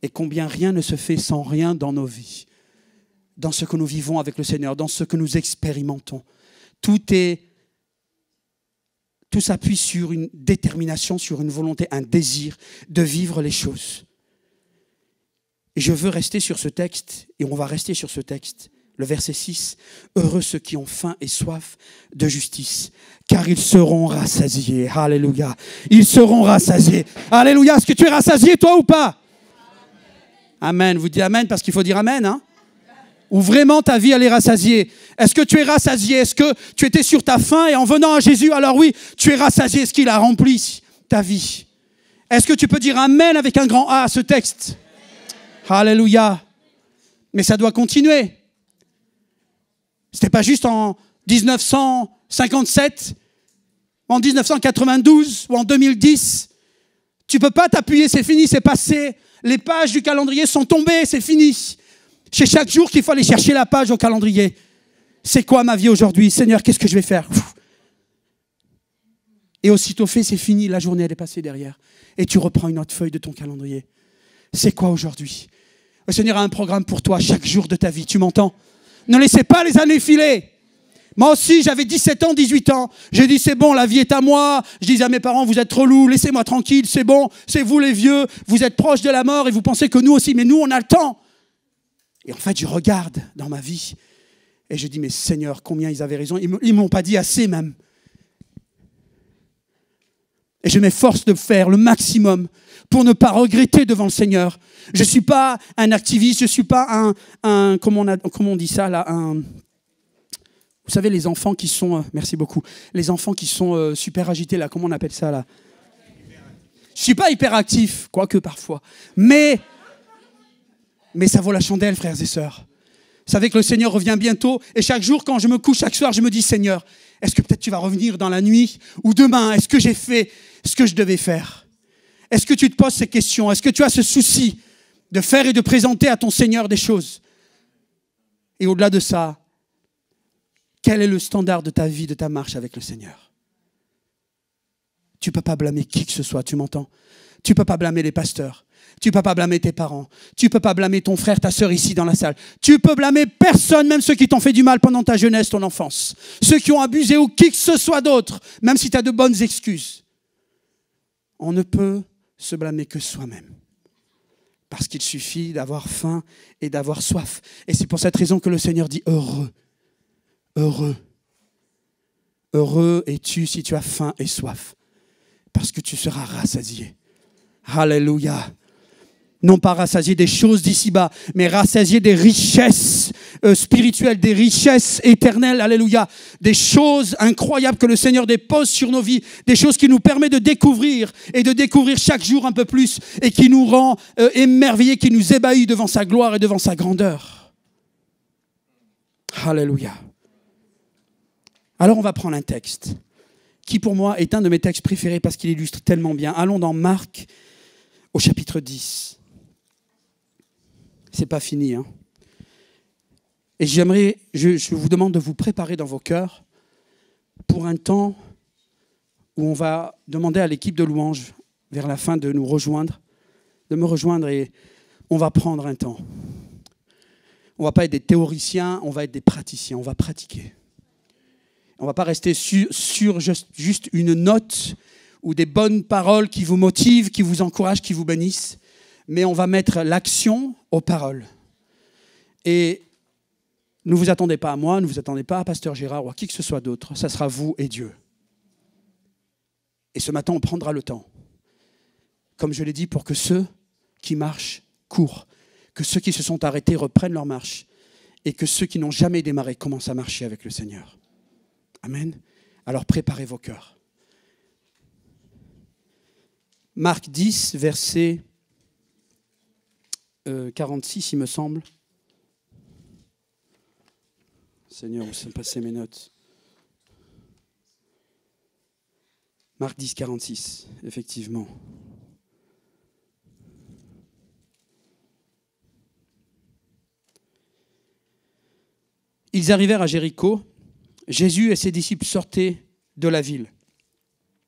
Et combien rien ne se fait sans rien dans nos vies. Dans ce que nous vivons avec le Seigneur, dans ce que nous expérimentons. Tout s'appuie sur une détermination, sur une volonté, un désir de vivre les choses. Et je veux rester sur ce texte, et on va rester sur ce texte. Le verset 6, « Heureux ceux qui ont faim et soif de justice, car ils seront rassasiés. » Alléluia. Ils seront rassasiés. Alléluia. Est-ce que tu es rassasié, toi, ou pas? Amen. Vous dites amen parce qu'il faut dire amen, hein? Ou vraiment ta vie, elle est rassasiée. Est-ce que tu es rassasié? Est-ce que tu étais sur ta faim et en venant à Jésus, alors oui, tu es rassasié? Est-ce qu'il a rempli ta vie? Est-ce que tu peux dire amen avec un grand A à ce texte? Alléluia. Mais ça doit continuer. C'était pas juste en 1957, en 1992 ou en 2010. Tu peux pas t'appuyer, c'est fini, c'est passé. Les pages du calendrier sont tombées, c'est fini. C'est chaque jour qu'il faut aller chercher la page au calendrier. C'est quoi ma vie aujourd'hui? Seigneur, qu'est-ce que je vais faire? Et aussitôt fait, c'est fini, la journée elle est passée derrière. Et tu reprends une autre feuille de ton calendrier. C'est quoi aujourd'hui? Le Seigneur a un programme pour toi chaque jour de ta vie, tu m'entends? Ne laissez pas les années filer. Moi aussi, j'avais 17 ans, 18 ans. J'ai dit, c'est bon, la vie est à moi. Je disais à mes parents, vous êtes trop lourds, laissez-moi tranquille, c'est bon, c'est vous les vieux, vous êtes proches de la mort et vous pensez que nous aussi, mais nous, on a le temps. Et en fait, je regarde dans ma vie et je dis, mais Seigneur, combien ils avaient raison. Ils ne m'ont pas dit assez même. Et je m'efforce de faire le maximum pour ne pas regretter devant le Seigneur. Je ne suis pas un activiste, je ne suis pas un comment on dit ça là, vous savez, les enfants qui sont, merci beaucoup, les enfants qui sont super agités là, comment on appelle ça là? Je ne suis pas hyperactif, quoique parfois, mais ça vaut la chandelle, frères et sœurs. Vous savez que le Seigneur revient bientôt et chaque jour, quand je me couche, chaque soir, je me dis, Seigneur, est-ce que peut-être tu vas revenir dans la nuit ou demain? Est-ce que j'ai fait ce que je devais faire? Est-ce que tu te poses ces questions? Est-ce que tu as ce souci de faire et de présenter à ton Seigneur des choses. Et au-delà de ça, quel est le standard de ta vie, de ta marche avec le Seigneur? Tu ne peux pas blâmer qui que ce soit, tu m'entends? Tu ne peux pas blâmer les pasteurs. Tu ne peux pas blâmer tes parents. Tu ne peux pas blâmer ton frère, ta sœur ici dans la salle. Tu peux blâmer personne, même ceux qui t'ont fait du mal pendant ta jeunesse, ton enfance. Ceux qui ont abusé ou qui que ce soit d'autre, même si tu as de bonnes excuses. On ne peut se blâmer que soi-même. Parce qu'il suffit d'avoir faim et d'avoir soif. Et c'est pour cette raison que le Seigneur dit heureux. Heureux. Heureux es-tu si tu as faim et soif. Parce que tu seras rassasié. Alléluia. Non pas rassasié des choses d'ici-bas, mais rassasié des richesses spirituelles, des richesses éternelles, alléluia. Des choses incroyables que le Seigneur dépose sur nos vies, des choses qui nous permettent de découvrir et de découvrir chaque jour un peu plus et qui nous rend émerveillés, qui nous ébahit devant sa gloire et devant sa grandeur. Alléluia. Alors on va prendre un texte qui pour moi est un de mes textes préférés parce qu'il illustre tellement bien. Allons dans Marc au chapitre 10. C'est pas fini, hein. Et je vous demande de vous préparer dans vos cœurs pour un temps où on va demander à l'équipe de louange vers la fin de nous rejoindre, de me rejoindre et on va prendre un temps. On ne va pas être des théoriciens, on va être des praticiens, on va pratiquer. On ne va pas rester sur juste une note ou des bonnes paroles qui vous motivent, qui vous encouragent, qui vous bénissent, mais on va mettre l'action aux paroles. Et ne vous attendez pas à moi, ne vous attendez pas à Pasteur Gérard ou à qui que ce soit d'autre, ça sera vous et Dieu. Et ce matin, on prendra le temps, comme je l'ai dit, pour que ceux qui marchent courent, que ceux qui se sont arrêtés reprennent leur marche et que ceux qui n'ont jamais démarré commencent à marcher avec le Seigneur. Amen. Alors préparez vos cœurs. Marc 10, verset 46, il me semble. Seigneur, où sont passées mes notes? Marc 10, 46, effectivement. Ils arrivèrent à Jéricho. Jésus et ses disciples sortaient de la ville,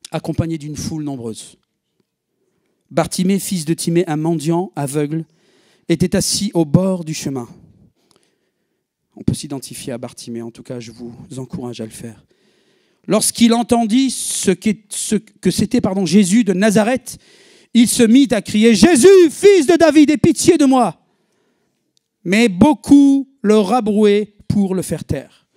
accompagnés d'une foule nombreuse. Bartimée, fils de Timée, un mendiant aveugle, était assis au bord du chemin. On peut s'identifier à Bartimée, en tout cas, je vous encourage à le faire. Lorsqu'il entendit que c'était Jésus de Nazareth, il se mit à crier « Jésus, fils de David, aie pitié de moi !» Mais beaucoup le rabrouaient pour le faire taire.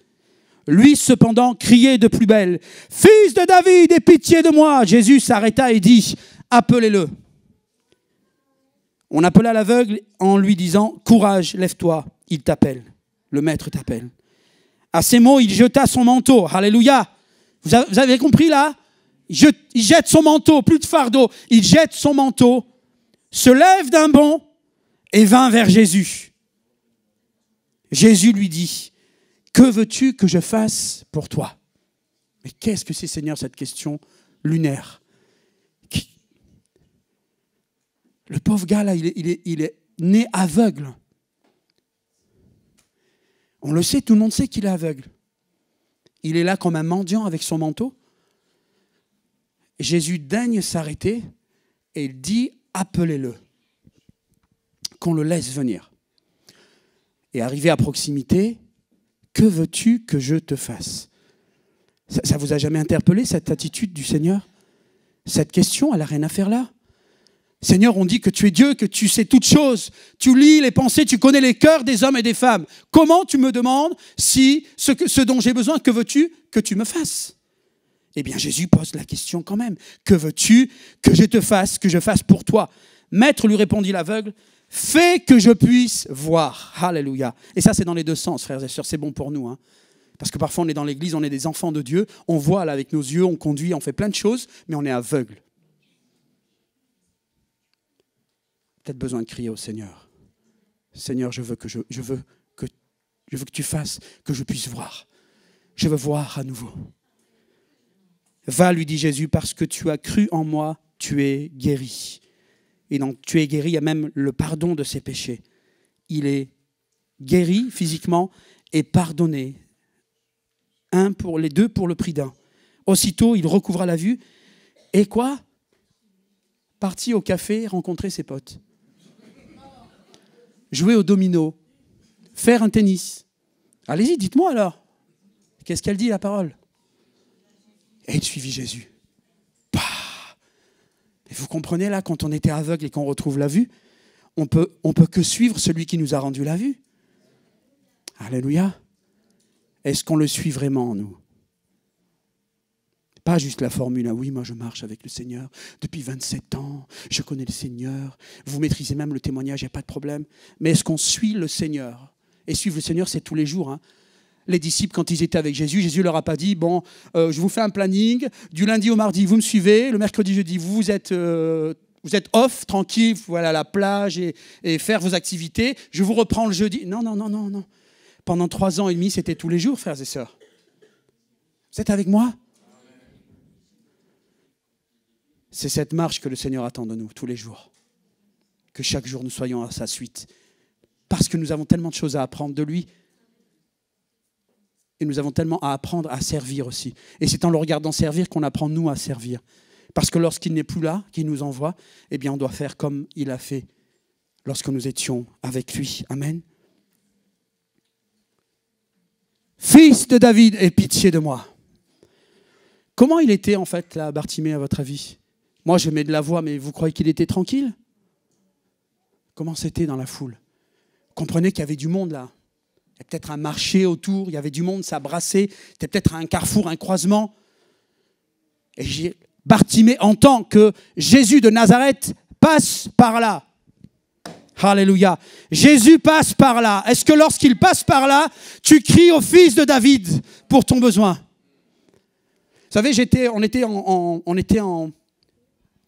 Lui, cependant, criait de plus belle « Fils de David, aie pitié de moi !» Jésus s'arrêta et dit « Appelez-le !» On appela l'aveugle en lui disant « Courage, lève-toi, il t'appelle. » Le maître t'appelle. À ces mots, il jeta son manteau. Alléluia. Vous avez compris là? Il jette son manteau, plus de fardeau. Il jette son manteau, se lève d'un bond et vint vers Jésus. Jésus lui dit, que veux-tu que je fasse pour toi? Mais qu'est-ce que c'est, Seigneur, cette question lunaire? Le pauvre gars là, il est né aveugle. On le sait, tout le monde sait qu'il est aveugle. Il est là comme un mendiant avec son manteau. Jésus daigne s'arrêter et il dit « Appelez-le », qu'on le laisse venir. Et arrivé à proximité, « Que veux-tu que je te fasse ?» Ça vous a jamais interpellé, cette attitude du Seigneur? Cette question, elle n'a rien à faire là. Seigneur, on dit que tu es Dieu, que tu sais toutes choses. Tu lis les pensées, tu connais les cœurs des hommes et des femmes. Comment tu me demandes si ce dont j'ai besoin, que veux-tu que tu me fasses? Eh bien, Jésus pose la question quand même. Que veux-tu que je te fasse, que je fasse pour toi? Maître, lui répondit l'aveugle, fais que je puisse voir. Alléluia. Et ça, c'est dans les deux sens, frères et sœurs. C'est bon pour nous, hein. Parce que parfois, on est dans l'église, on est des enfants de Dieu. On voit là avec nos yeux, on conduit, on fait plein de choses, mais on est aveugle. Peut-être besoin de crier au Seigneur. Seigneur, je veux que tu fasses que je puisse voir. Je veux voir à nouveau. Va, lui dit Jésus, parce que tu as cru en moi, tu es guéri. Et donc, tu es guéri, il y a même le pardon de ses péchés. Il est guéri physiquement et pardonné. Les deux pour le prix d'un. Aussitôt, il recouvra la vue. Et quoi? Parti au café, rencontrer ses potes. Jouer au domino. Faire un tennis. Allez-y, dites-moi alors. Qu'est-ce qu'elle dit, la parole? Et il suivit Jésus. Bah. Et vous comprenez là, quand on était aveugle et qu'on retrouve la vue, on peut que suivre celui qui nous a rendu la vue. Alléluia. Est-ce qu'on le suit vraiment, nous? Pas juste la formule, oui, moi je marche avec le Seigneur depuis 27 ans, je connais le Seigneur, vous maîtrisez même le témoignage, il n'y a pas de problème. Mais est-ce qu'on suit le Seigneur? Et suivre le Seigneur, c'est tous les jours. Hein. Les disciples, quand ils étaient avec Jésus, Jésus leur a pas dit, bon, je vous fais un planning, du lundi au mardi, vous me suivez, le mercredi, jeudi, vous êtes off, tranquille, voilà, à la plage et faire vos activités, je vous reprends le jeudi. Non, non, non, non, non. Pendant 3 ans et demi, c'était tous les jours, frères et sœurs. Vous êtes avec moi? C'est cette marche que le Seigneur attend de nous, tous les jours. Que chaque jour, nous soyons à sa suite. Parce que nous avons tellement de choses à apprendre de lui. Et nous avons tellement à apprendre à servir aussi. Et c'est en le regardant servir qu'on apprend, nous, à servir. Parce que lorsqu'il n'est plus là, qu'il nous envoie, eh bien, on doit faire comme il a fait lorsque nous étions avec lui. Amen. Fils de David, aie pitié de moi. Comment il était, en fait, là, Bartimée, à votre avis? Moi, je mets de la voix, mais vous croyez qu'il était tranquille? Comment c'était dans la foule? Comprenez qu'il y avait du monde là. Il y a peut-être un marché autour, il y avait du monde, ça brassait. C'était peut-être un carrefour, un croisement. Et Bartimée entend que Jésus de Nazareth passe par là. Alléluia. Jésus passe par là. Est-ce que lorsqu'il passe par là, tu cries au fils de David pour ton besoin? Vous savez, on était en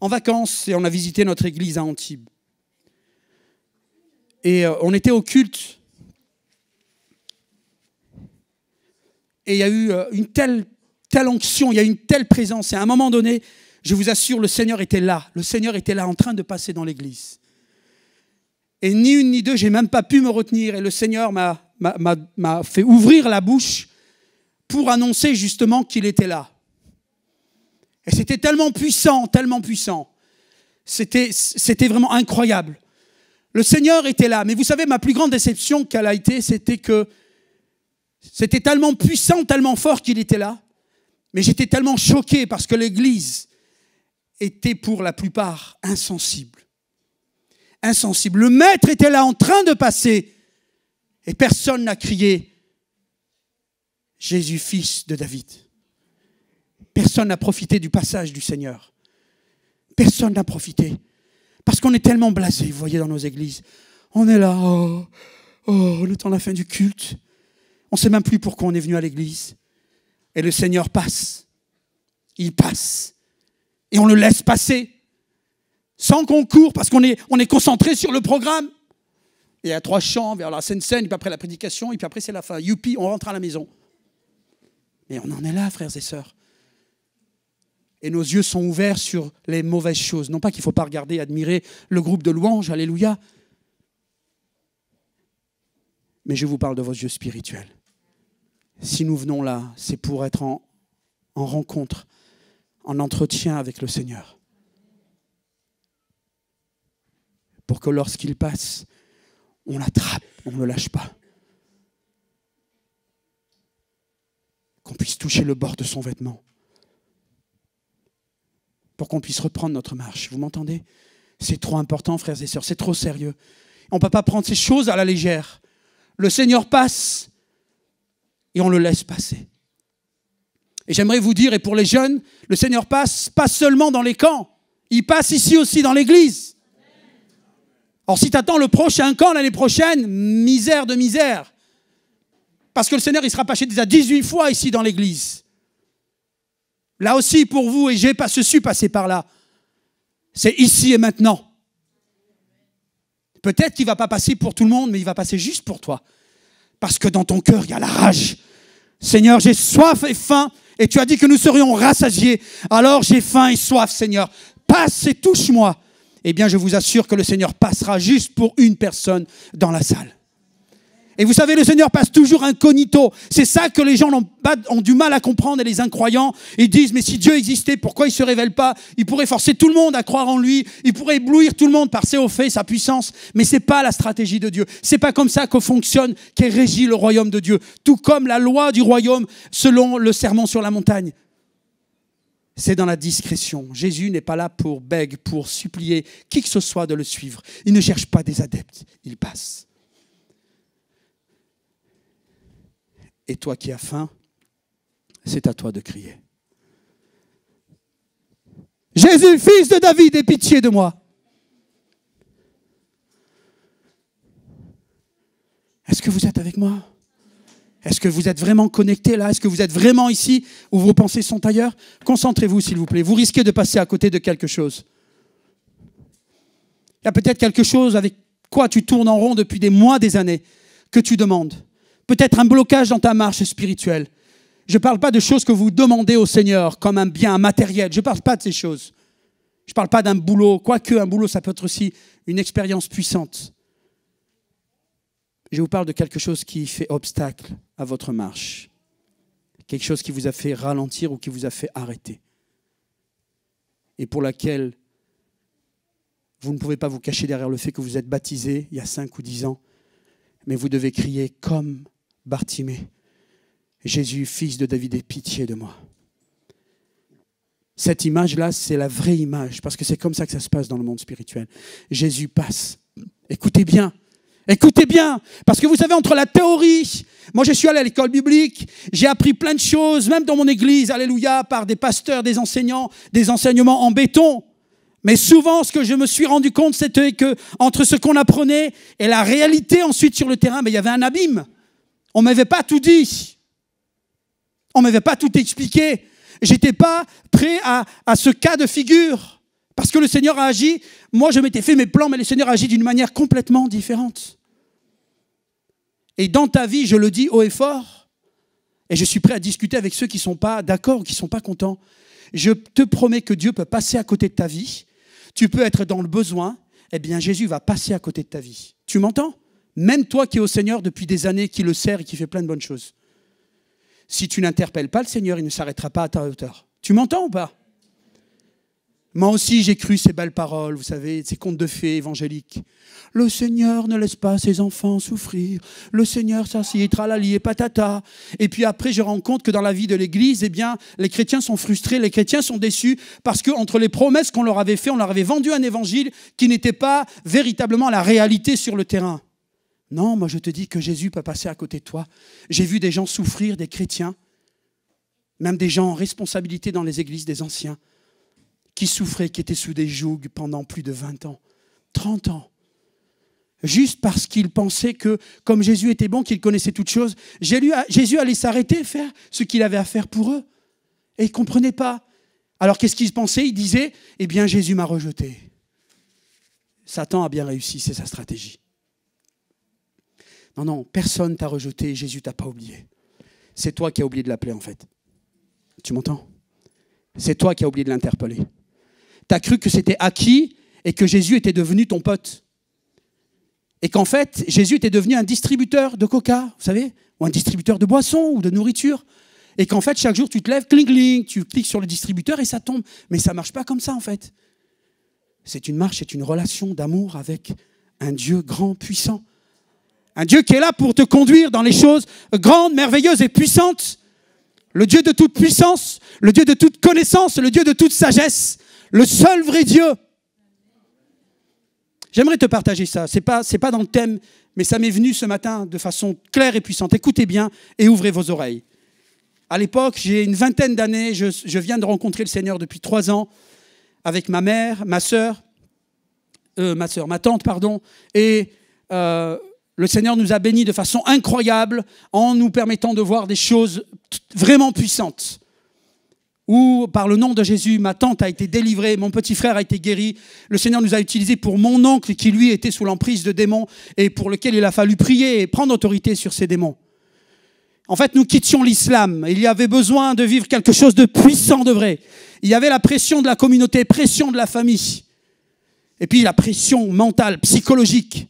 vacances et on a visité notre église à Antibes. Et on était au culte. Et il y a eu une telle onction, il y a eu une telle présence. Et à un moment donné, je vous assure, le Seigneur était là. Le Seigneur était là en train de passer dans l'église. Et ni une ni deux, je n'ai même pas pu me retenir. Et le Seigneur m'a fait ouvrir la bouche pour annoncer justement qu'il était là. Et c'était tellement puissant, tellement puissant. C'était vraiment incroyable. Le Seigneur était là. Mais vous savez, ma plus grande déception qu'elle a été, c'était que c'était tellement puissant, tellement fort qu'il était là. Mais j'étais tellement choqué parce que l'église était pour la plupart insensible. Insensible. Le maître était là en train de passer et personne n'a crié « Jésus, fils de David ». Personne n'a profité du passage du Seigneur. Personne n'a profité. Parce qu'on est tellement blasé, vous voyez, dans nos églises. On est là, on est à la fin du culte. On ne sait même plus pourquoi on est venu à l'église. Et le Seigneur passe. Il passe. Et on le laisse passer. Sans qu'on court, parce qu'on est concentré sur le programme. Et il y a 3 chants vers la Seine-Seine, et puis après la prédication, et puis après c'est la fin. Youpi, on rentre à la maison. Mais on en est là, frères et sœurs. Et nos yeux sont ouverts sur les mauvaises choses. Non pas qu'il ne faut pas regarder et admirer le groupe de louanges, alléluia. Mais je vous parle de vos yeux spirituels. Si nous venons là, c'est pour être en rencontre, en entretien avec le Seigneur. Pour que lorsqu'il passe, on l'attrape, on ne le lâche pas. Qu'on puisse toucher le bord de son vêtement. Pour qu'on puisse reprendre notre marche. Vous m'entendez? C'est trop important, frères et sœurs, c'est trop sérieux. On ne peut pas prendre ces choses à la légère. Le Seigneur passe et on le laisse passer. Et j'aimerais vous dire, et pour les jeunes, le Seigneur passe pas seulement dans les camps, il passe ici aussi dans l'église. Alors si tu attends le prochain camp l'année prochaine, misère de misère. Parce que le Seigneur, il sera passé déjà 18 fois ici dans l'église. Là aussi pour vous, et je suis passé par là. C'est ici et maintenant. Peut-être qu'il ne va pas passer pour tout le monde, mais il va passer juste pour toi. Parce que dans ton cœur, il y a la rage. Seigneur, j'ai soif et faim, et tu as dit que nous serions rassasiés. Alors j'ai faim et soif, Seigneur. Passe et touche-moi. eh bien je vous assure que le Seigneur passera juste pour une personne dans la salle. Et vous savez, le Seigneur passe toujours incognito. C'est ça que les gens ont du mal à comprendre, et les incroyants. Ils disent, mais si Dieu existait, pourquoi il ne se révèle pas? Il pourrait forcer tout le monde à croire en lui. Il pourrait éblouir tout le monde par ses hauts faits, sa puissance. Mais ce n'est pas la stratégie de Dieu. Ce n'est pas comme ça que fonctionne, qu'est régi le royaume de Dieu. Tout comme la loi du royaume selon le sermon sur la montagne. C'est dans la discrétion. Jésus n'est pas là pour bègue, pour supplier qui que ce soit de le suivre. Il ne cherche pas des adeptes. Il passe. Et toi qui as faim, c'est à toi de crier. Jésus, fils de David, aie pitié de moi. Est-ce que vous êtes avec moi? Est-ce que vous êtes vraiment connectés là? Est-ce que vous êtes vraiment ici ou vos pensées sont ailleurs? Concentrez-vous s'il vous plaît. Vous risquez de passer à côté de quelque chose. Il y a peut-être quelque chose avec quoi tu tournes en rond depuis des mois, des années, que tu demandes. Peut-être un blocage dans ta marche spirituelle. Je ne parle pas de choses que vous demandez au Seigneur comme un bien matériel. Je ne parle pas de ces choses. Je ne parle pas d'un boulot. Quoique un boulot, ça peut être aussi une expérience puissante. Je vous parle de quelque chose qui fait obstacle à votre marche. Quelque chose qui vous a fait ralentir ou qui vous a fait arrêter. Et pour laquelle vous ne pouvez pas vous cacher derrière le fait que vous êtes baptisé il y a 5 ou 10 ans. Mais vous devez crier comme Bartimée. Jésus, fils de David, aie pitié de moi. Cette image-là, c'est la vraie image, parce que c'est comme ça que ça se passe dans le monde spirituel. Jésus passe. Écoutez bien, parce que vous savez, entre la théorie, moi je suis allé à l'école biblique, j'ai appris plein de choses, même dans mon église, alléluia, par des pasteurs, des enseignants, des enseignements en béton. Mais souvent, ce que je me suis rendu compte, c'était qu'entre ce qu'on apprenait et la réalité ensuite sur le terrain, il y avait un abîme. On ne m'avait pas tout dit. On ne m'avait pas tout expliqué. Je n'étais pas prêt à ce cas de figure. Parce que le Seigneur a agi. Moi, je m'étais fait mes plans, mais le Seigneur a agi d'une manière complètement différente. Et dans ta vie, je le dis haut et fort, et je suis prêt à discuter avec ceux qui ne sont pas d'accord ou qui ne sont pas contents. Je te promets que Dieu peut passer à côté de ta vie. Tu peux être dans le besoin. Eh bien, Jésus va passer à côté de ta vie. Tu m'entends? Même toi qui es au Seigneur depuis des années, qui le sert et qui fait plein de bonnes choses. Si tu n'interpelles pas le Seigneur, il ne s'arrêtera pas à ta hauteur. Tu m'entends ou pas? Moi aussi, j'ai cru ces belles paroles, vous savez, ces contes de fées évangéliques. Le Seigneur ne laisse pas ses enfants souffrir. Le Seigneur s'assied, tralali et patata. Et puis après, je rends compte que dans la vie de l'Église, eh bien, les chrétiens sont frustrés, les chrétiens sont déçus parce qu'entre les promesses qu'on leur avait faites, on leur avait vendu un évangile qui n'était pas véritablement la réalité sur le terrain. Non, moi je te dis que Jésus peut passer à côté de toi. J'ai vu des gens souffrir, des chrétiens, même des gens en responsabilité dans les églises, des anciens, qui souffraient, qui étaient sous des jougs pendant plus de 20 ans, 30 ans. Juste parce qu'ils pensaient que, comme Jésus était bon, qu'il connaissait toutes choses, Jésus allait s'arrêter, faire ce qu'il avait à faire pour eux. Et ils ne comprenaient pas. Alors qu'est-ce qu'ils pensaient? Ils disaient, eh bien Jésus m'a rejeté. Satan a bien réussi, c'est sa stratégie. Non, personne t'a rejeté, Jésus t'a pas oublié. C'est toi qui as oublié de l'appeler en fait. Tu m'entends? C'est toi qui as oublié de l'interpeller. Tu as cru que c'était acquis et que Jésus était devenu ton pote. Et qu'en fait, Jésus était devenu un distributeur de coca, vous savez, ou un distributeur de boissons ou de nourriture. Et qu'en fait, chaque jour, tu te lèves, cling, cling, tu cliques sur le distributeur et ça tombe. Mais ça ne marche pas comme ça en fait. C'est une marche, c'est une relation d'amour avec un Dieu grand, puissant. Un Dieu qui est là pour te conduire dans les choses grandes, merveilleuses et puissantes. Le Dieu de toute puissance, le Dieu de toute connaissance, le Dieu de toute sagesse, le seul vrai Dieu. J'aimerais te partager ça. C'est pas dans le thème, mais ça m'est venu ce matin de façon claire et puissante. Écoutez bien et ouvrez vos oreilles. À l'époque, j'ai une vingtaine d'années, je viens de rencontrer le Seigneur depuis 3 ans, avec ma mère, ma tante, et le Seigneur nous a bénis de façon incroyable en nous permettant de voir des choses vraiment puissantes. Où, par le nom de Jésus, ma tante a été délivrée, mon petit frère a été guéri. Le Seigneur nous a utilisés pour mon oncle qui, lui, était sous l'emprise de démons et pour lequel il a fallu prier et prendre autorité sur ces démons. En fait, nous quittions l'islam. Il y avait besoin de vivre quelque chose de puissant, de vrai. Il y avait la pression de la communauté, pression de la famille. Et puis la pression mentale, psychologique.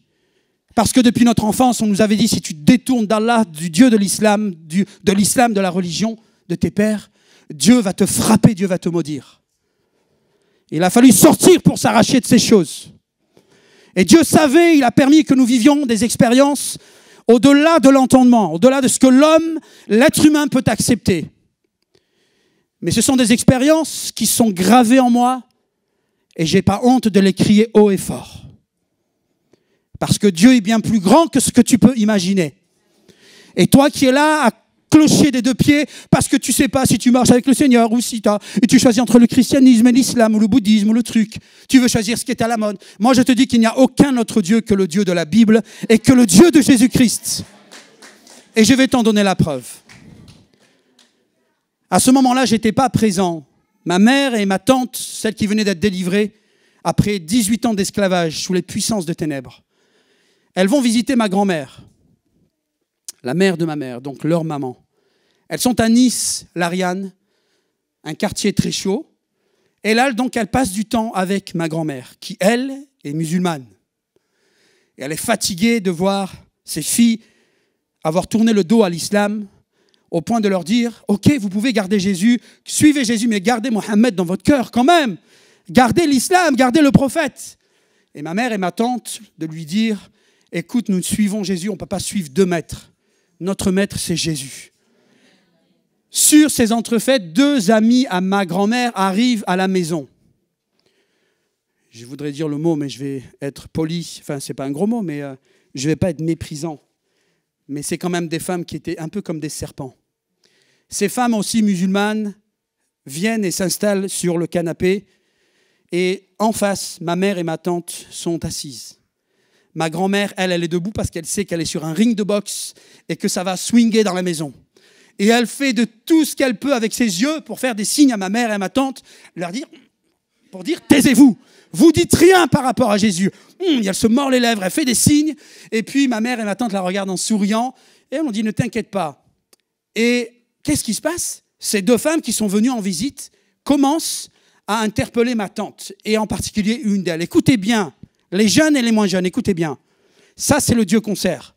Parce que depuis notre enfance, on nous avait dit, si tu te détournes d'Allah, du Dieu de l'islam, de la religion de tes pères, Dieu va te frapper, Dieu va te maudire. Il a fallu sortir pour s'arracher de ces choses. Et Dieu savait, il a permis que nous vivions des expériences au-delà de l'entendement, au-delà de ce que l'homme, l'être humain peut accepter. Mais ce sont des expériences qui sont gravées en moi et je n'ai pas honte de les crier haut et fort. Parce que Dieu est bien plus grand que ce que tu peux imaginer. Et toi qui es là à clocher des deux pieds parce que tu ne sais pas si tu marches avec le Seigneur ou si tu choisis entre le christianisme et l'islam ou le bouddhisme ou le truc. Tu veux choisir ce qui est à la mode. Moi, je te dis qu'il n'y a aucun autre Dieu que le Dieu de la Bible et que le Dieu de Jésus-Christ. Et je vais t'en donner la preuve. À ce moment-là, je n'étais pas présent. Ma mère et ma tante, celle qui venait d'être délivrée, après 18 ans d'esclavage sous les puissances de ténèbres, elles vont visiter ma grand-mère, la mère de ma mère, donc leur maman. Elles sont à Nice, l'Ariane, un quartier très chaud. Et là, donc, elle passe du temps avec ma grand-mère, qui, elle, est musulmane. Et elle est fatiguée de voir ses filles avoir tourné le dos à l'islam, au point de leur dire, ok, vous pouvez garder Jésus, suivez Jésus, mais gardez Mohammed dans votre cœur quand même. Gardez l'islam, gardez le prophète. Et ma mère et ma tante de lui dire, écoute, nous suivons Jésus, on ne peut pas suivre 2 maîtres. Notre maître, c'est Jésus. Sur ces entrefaites, 2 amis à ma grand-mère arrivent à la maison. Je voudrais dire le mot, mais je vais être poli. Enfin, ce n'est pas un gros mot, mais je ne vais pas être méprisant. Mais c'est quand même des femmes qui étaient un peu comme des serpents. Ces femmes aussi musulmanes viennent et s'installent sur le canapé. Et en face, ma mère et ma tante sont assises. Ma grand-mère, elle est debout parce qu'elle sait qu'elle est sur un ring de boxe et que ça va swinguer dans la maison. Et elle fait de tout ce qu'elle peut avec ses yeux pour faire des signes à ma mère et à ma tante, pour dire taisez-vous, vous dites rien par rapport à Jésus. Elle se mord les lèvres, elle fait des signes. Et puis ma mère et ma tante la regardent en souriant et elles m'ont dit ne t'inquiète pas. Et qu'est-ce qui se passe? Ces 2 femmes qui sont venues en visite commencent à interpeller ma tante et en particulier une d'elles. Écoutez bien. Les jeunes et les moins jeunes, écoutez bien. Ça, c'est le Dieu qu'on sert.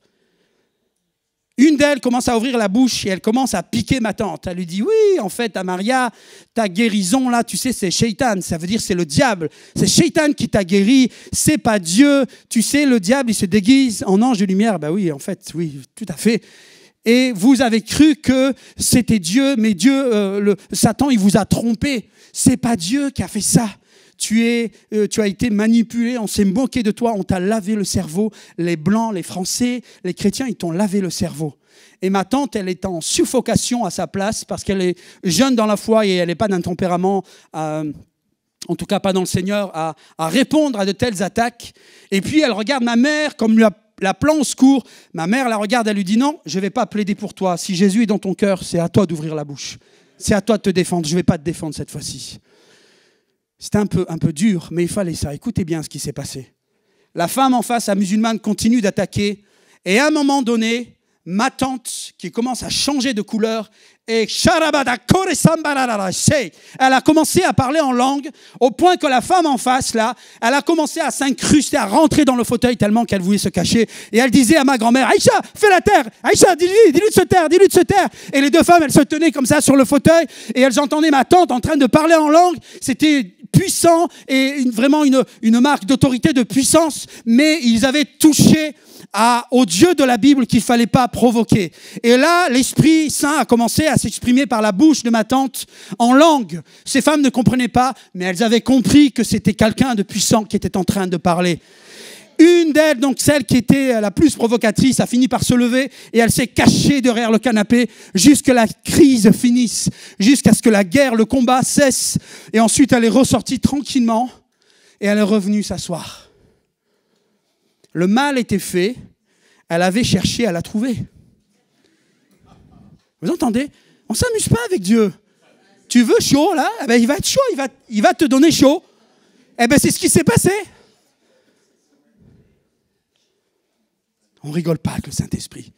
Une d'elles commence à ouvrir la bouche et elle commence à piquer ma tante. Elle lui dit, oui, en fait, Maria, ta guérison, là, tu sais, c'est Shaitan. Ça veut dire c'est le diable. C'est Shaitan qui t'a guéri. C'est pas Dieu. Tu sais, le diable, il se déguise en ange de lumière. Ben oui, en fait, oui, tout à fait. Et vous avez cru que c'était Dieu, mais Satan, il vous a trompé. C'est pas Dieu qui a fait ça. Tu as été manipulé, on s'est moqué de toi, on t'a lavé le cerveau. Les Blancs, les Français, les chrétiens, ils t'ont lavé le cerveau. Et ma tante, elle est en suffocation à sa place parce qu'elle est jeune dans la foi et elle n'est pas d'un tempérament, en tout cas pas dans le Seigneur, à répondre à de telles attaques. Et puis elle regarde ma mère comme l'appelant au secours. Ma mère la regarde, elle lui dit non, je ne vais pas plaider pour toi. Si Jésus est dans ton cœur, c'est à toi d'ouvrir la bouche. C'est à toi de te défendre. Je ne vais pas te défendre cette fois-ci. C'était un peu dur, mais il fallait ça. Écoutez bien ce qui s'est passé. La femme en face, la musulmane, continue d'attaquer. Et à un moment donné, ma tante, qui commence à changer de couleur, et elle a commencé à parler en langue, au point que la femme en face, là, elle a commencé à s'incruster, à rentrer dans le fauteuil tellement qu'elle voulait se cacher. Et elle disait à ma grand-mère, Aïcha, fais la terre. Aïcha, dis-lui de se taire, dis-lui de se taire. Et les 2 femmes, elles se tenaient comme ça sur le fauteuil, et elles entendaient ma tante en train de parler en langue. C'était puissant et vraiment une marque d'autorité, de puissance, mais ils avaient touché au Dieu de la Bible qu'il ne fallait pas provoquer. Et là, l'Esprit Saint a commencé à s'exprimer par la bouche de ma tante en langue. Ces femmes ne comprenaient pas, mais elles avaient compris que c'était quelqu'un de puissant qui était en train de parler. Une d'elles, donc celle qui était la plus provocatrice, a fini par se lever et elle s'est cachée derrière le canapé jusqu'à la crise finisse, jusqu'à ce que la guerre, le combat cesse. Et ensuite, elle est ressortie tranquillement et elle est revenue s'asseoir. Le mal était fait, elle avait cherché à la trouver. Vous entendez? On ne s'amuse pas avec Dieu. Tu veux chaud, là? Eh ben, il va être chaud, il va te donner chaud. Eh bien, c'est ce qui s'est passé. On ne rigole pas avec le Saint-Esprit.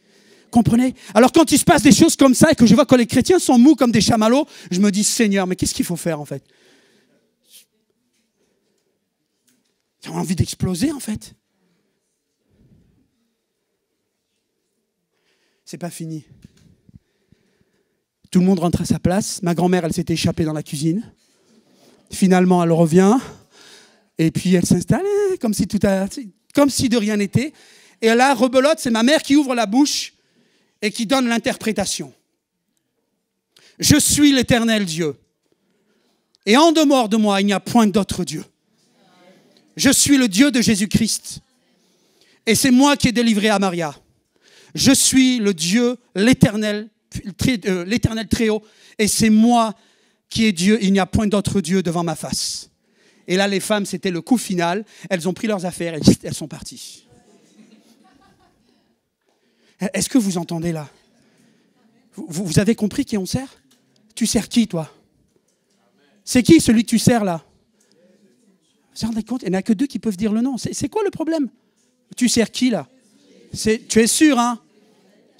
Comprenez? Alors quand il se passe des choses comme ça et que je vois que les chrétiens sont mous comme des chamallows, je me dis, Seigneur, mais qu'est-ce qu'il faut faire en fait? J'ai envie d'exploser, en fait. C'est pas fini. Tout le monde rentre à sa place. Ma grand-mère, elle s'était échappée dans la cuisine. Finalement, elle revient. Et puis, elle s'installe comme si de rien n'était. Et là, rebelote, c'est ma mère qui ouvre la bouche et qui donne l'interprétation. Je suis l'Éternel Dieu. Et en dehors de moi, il n'y a point d'autre Dieu. Je suis le Dieu de Jésus-Christ. Et c'est moi qui ai délivré à Maria. Je suis le Dieu, l'Éternel très haut. Et c'est moi qui ai Dieu. Il n'y a point d'autre Dieu devant ma face. Et là, les femmes, c'était le coup final. Elles ont pris leurs affaires et elles sont parties. Est-ce que vous entendez là? Vous avez compris qui on sert? Tu sers qui, toi? C'est qui celui que tu sers là? Vous vous rendez compte? Il n'y en a que deux qui peuvent dire le nom. C'est quoi le problème? Tu sers qui là? Tu es sûr, hein?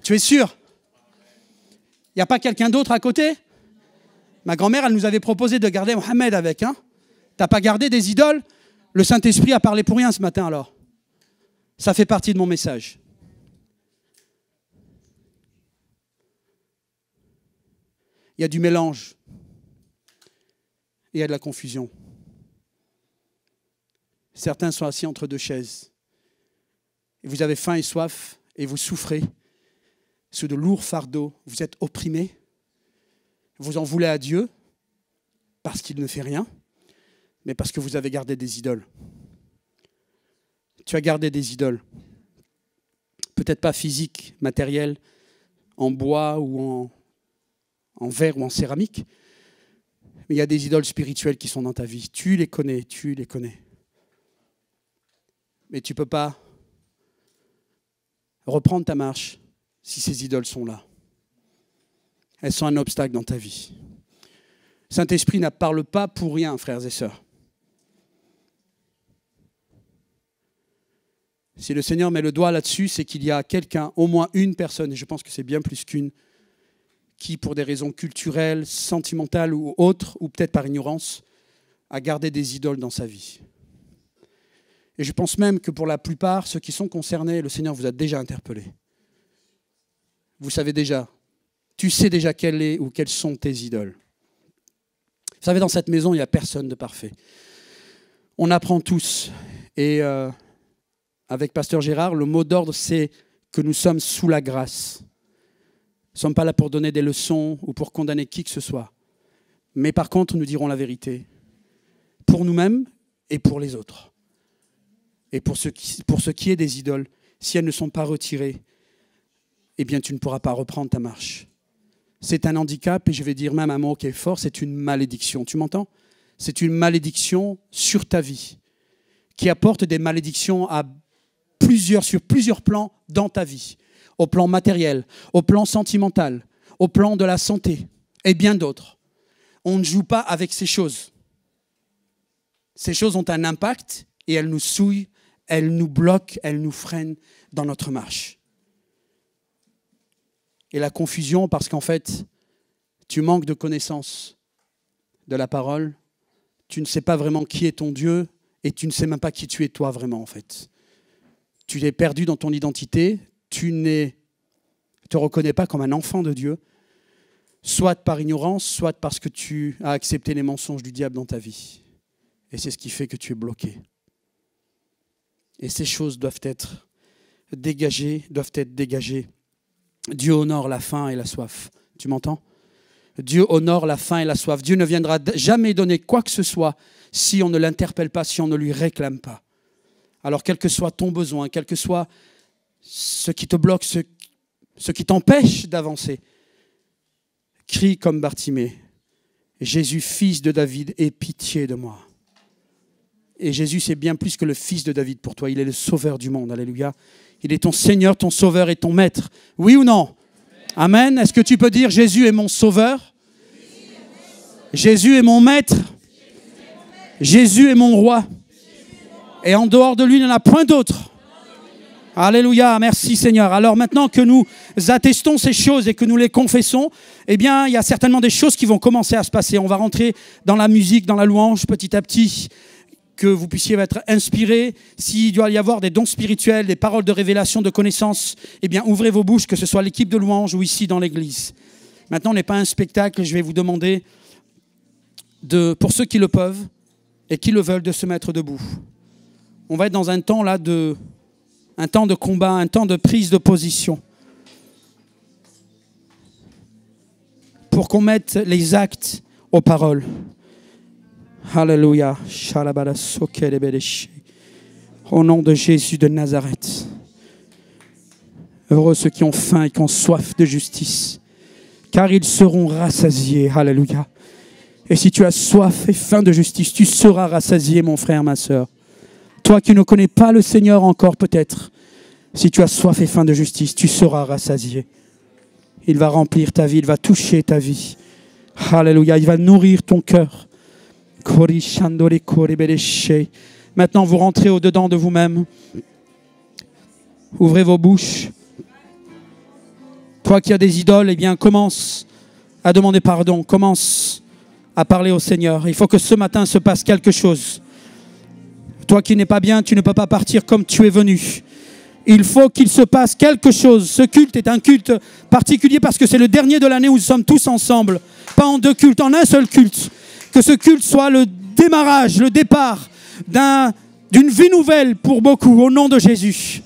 Tu es sûr? Il n'y a pas quelqu'un d'autre à côté? Ma grand-mère, elle nous avait proposé de garder Mohamed avec. Hein? T'as pas gardé des idoles? Le Saint-Esprit a parlé pour rien ce matin alors. Ça fait partie de mon message. Il y a du mélange. Et il y a de la confusion. Certains sont assis entre deux chaises. Et vous avez faim et soif et vous souffrez sous de lourds fardeaux. Vous êtes opprimés. Vous en voulez à Dieu parce qu'il ne fait rien, mais parce que vous avez gardé des idoles. Tu as gardé des idoles. Peut-être pas physiques, matérielles, en bois ou en verre ou en céramique, mais il y a des idoles spirituelles qui sont dans ta vie. Tu les connais. Mais tu ne peux pas reprendre ta marche si ces idoles sont là. Elles sont un obstacle dans ta vie. Saint-Esprit ne parle pas pour rien, frères et sœurs. Si le Seigneur met le doigt là-dessus, c'est qu'il y a quelqu'un, au moins une personne, et je pense que c'est bien plus qu'une, qui, pour des raisons culturelles, sentimentales ou autres, ou peut-être par ignorance, a gardé des idoles dans sa vie. Et je pense même que pour la plupart, ceux qui sont concernés, le Seigneur vous a déjà interpellé. Vous savez déjà, tu sais déjà quelle est ou quelles sont tes idoles. Vous savez, dans cette maison, il n'y a personne de parfait. On apprend tous. Et avec Pasteur Gérard, le mot d'ordre, c'est que nous sommes sous la grâce. Nous ne sommes pas là pour donner des leçons ou pour condamner qui que ce soit. Mais par contre, nous dirons la vérité. Pour nous-mêmes et pour les autres. Et pour ce qui est des idoles, si elles ne sont pas retirées, eh bien, tu ne pourras pas reprendre ta marche. C'est un handicap, et je vais dire même un mot qui est fort, c'est une malédiction. Tu m'entends? C'est une malédiction sur ta vie, qui apporte des malédictions sur plusieurs plans dans ta vie. Au plan matériel, au plan sentimental, au plan de la santé, et bien d'autres. On ne joue pas avec ces choses. Ces choses ont un impact, et elles nous souillent, elles nous bloquent, elles nous freinent dans notre marche. Et la confusion, parce qu'en fait, tu manques de connaissance de la parole, tu ne sais pas vraiment qui est ton Dieu, et tu ne sais même pas qui tu es toi vraiment, en fait. Tu es perdu dans ton identité, tu ne te reconnais pas comme un enfant de Dieu, soit par ignorance, soit parce que tu as accepté les mensonges du diable dans ta vie. Et c'est ce qui fait que tu es bloqué. Et ces choses doivent être dégagées. Dieu honore la faim et la soif. Tu m'entends? Dieu honore la faim et la soif. Dieu ne viendra jamais donner quoi que ce soit si on ne l'interpelle pas, si on ne lui réclame pas. Alors quel que soit ton besoin, quel que soit ce qui te bloque, ce qui t'empêche d'avancer, crie comme Bartimée. Jésus, fils de David, aie pitié de moi. Et Jésus, c'est bien plus que le fils de David pour toi. Il est le sauveur du monde. Alléluia. Il est ton Seigneur, ton sauveur et ton maître. Oui ou non? Amen. Est-ce que tu peux dire Jésus est mon sauveur? Jésus est mon maître. Jésus est mon roi. Et en dehors de lui, il n'y en a point d'autre. Alléluia. Merci Seigneur. Alors maintenant que nous attestons ces choses et que nous les confessons, eh bien, il y a certainement des choses qui vont commencer à se passer. On va rentrer dans la musique, dans la louange petit à petit. que vous puissiez être inspirés. S'il doit y avoir des dons spirituels, des paroles de révélation, de connaissance, eh bien, ouvrez vos bouches, que ce soit l'équipe de louange ou ici dans l'église. Maintenant, on n'est pas un spectacle. Je vais vous demander, pour ceux qui le peuvent et qui le veulent, de se mettre debout. On va être dans un temps là un temps de combat, un temps de prise de position. Pour qu'on mette les actes aux paroles. Alléluia. Au nom de Jésus de Nazareth. Heureux ceux qui ont faim et qui ont soif de justice, car ils seront rassasiés. Alléluia. Et si tu as soif et faim de justice, tu seras rassasié, mon frère, ma sœur. Toi qui ne connais pas le Seigneur encore peut-être, si tu as soif et faim de justice, tu seras rassasié. Il va remplir ta vie, il va toucher ta vie. Alléluia, il va nourrir ton cœur. Maintenant, vous rentrez au-dedans de vous-même. Ouvrez vos bouches. Toi qui as des idoles, eh bien, commence à demander pardon. Commence à parler au Seigneur. Il faut que ce matin se passe quelque chose. Toi qui n'es pas bien, tu ne peux pas partir comme tu es venu. Il faut qu'il se passe quelque chose. Ce culte est un culte particulier parce que c'est le dernier de l'année où nous sommes tous ensemble. Pas en deux cultes, en un seul culte. Que ce culte soit le démarrage, le départ d'une vie nouvelle pour beaucoup, au nom de Jésus.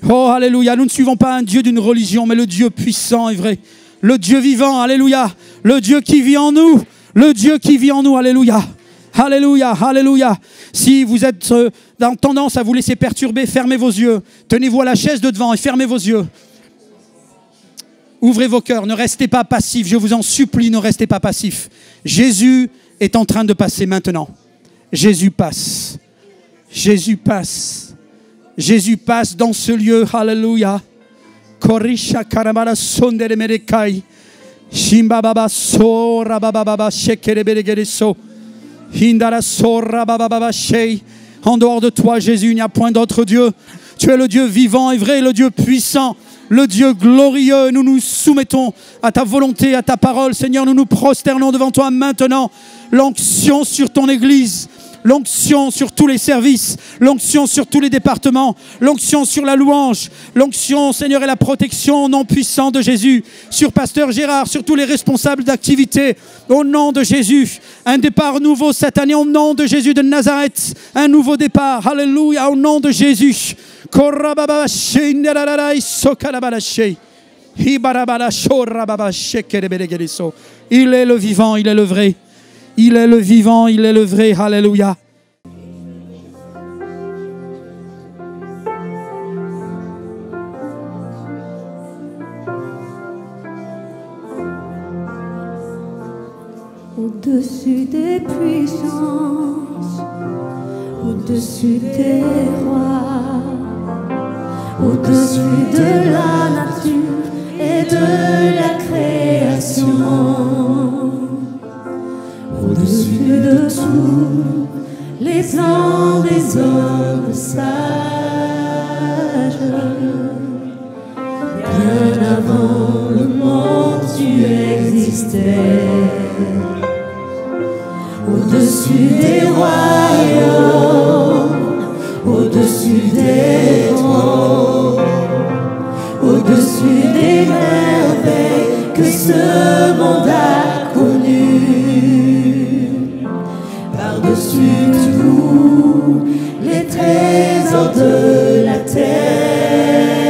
Oh, alléluia. Nous ne suivons pas un Dieu d'une religion, mais le Dieu puissant et vrai. Le Dieu vivant, alléluia. Le Dieu qui vit en nous. Le Dieu qui vit en nous, alléluia. Alléluia, alléluia. Si vous êtes dans tendance à vous laisser perturber, fermez vos yeux. Tenez-vous à la chaise de devant et fermez vos yeux. Ouvrez vos cœurs, ne restez pas passifs. Je vous en supplie, ne restez pas passifs. Jésus est en train de passer maintenant. Jésus passe. Jésus passe. Jésus passe dans ce lieu. Alléluia. Korisha karabara sondere merekai. Shimba baba sora baba baba shekere beregereso. Hindara sora baba baba shei. En dehors de toi, Jésus, il n'y a point d'autre Dieu. Tu es le Dieu vivant et vrai, le Dieu puissant, le Dieu glorieux. Nous nous soumettons à ta volonté, à ta parole. Seigneur, nous nous prosternons devant toi maintenant. L'onction sur ton Église, l'onction sur tous les services, l'onction sur tous les départements, l'onction sur la louange, l'onction, Seigneur, et la protection au nom puissant de Jésus, sur Pasteur Gérard, sur tous les responsables d'activité, au nom de Jésus. Un départ nouveau cette année, au nom de Jésus de Nazareth, un nouveau départ, alléluia, au nom de Jésus. Il est le vivant, il est le vrai. Il est le vivant, il est le vrai. Alléluia. Au-dessus des puissances, au-dessus des rois, au-dessus de la nature et de la création. Au-dessus de tout, les plans des hommes sages, bien avant le monde tu existais. Au-dessus des royaumes, au-dessus des trônes, au-dessus des merveilles que ce monde a connues. Par-dessus tous les trésors de la terre,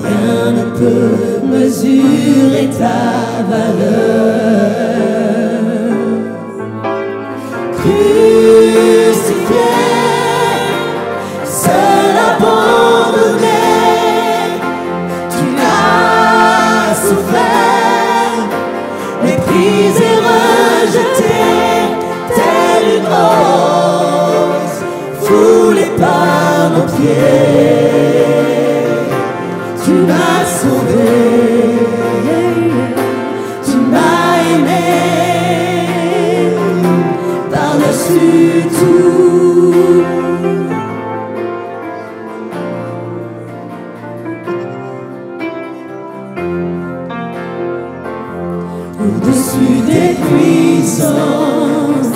rien ne peut mesurer ta valeur. Crucifié, seul abandonné, tu n'as souffert, méprisé, rejeté, telle une rose, foulée par nos pieds. Tu m'as sauvé, tu m'as aimé, par-dessus tout. Au-dessus des puissances,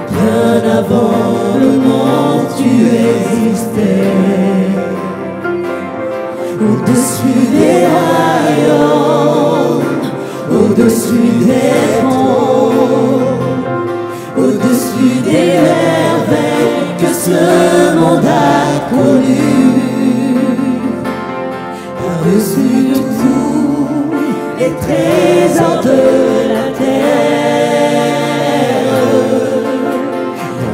Bien avant le monde, tu existais. Au-dessus des royaumes, au-dessus des ponts, au-dessus des merveilles que ce monde a connues. Par-dessus tous les trésors de la terre,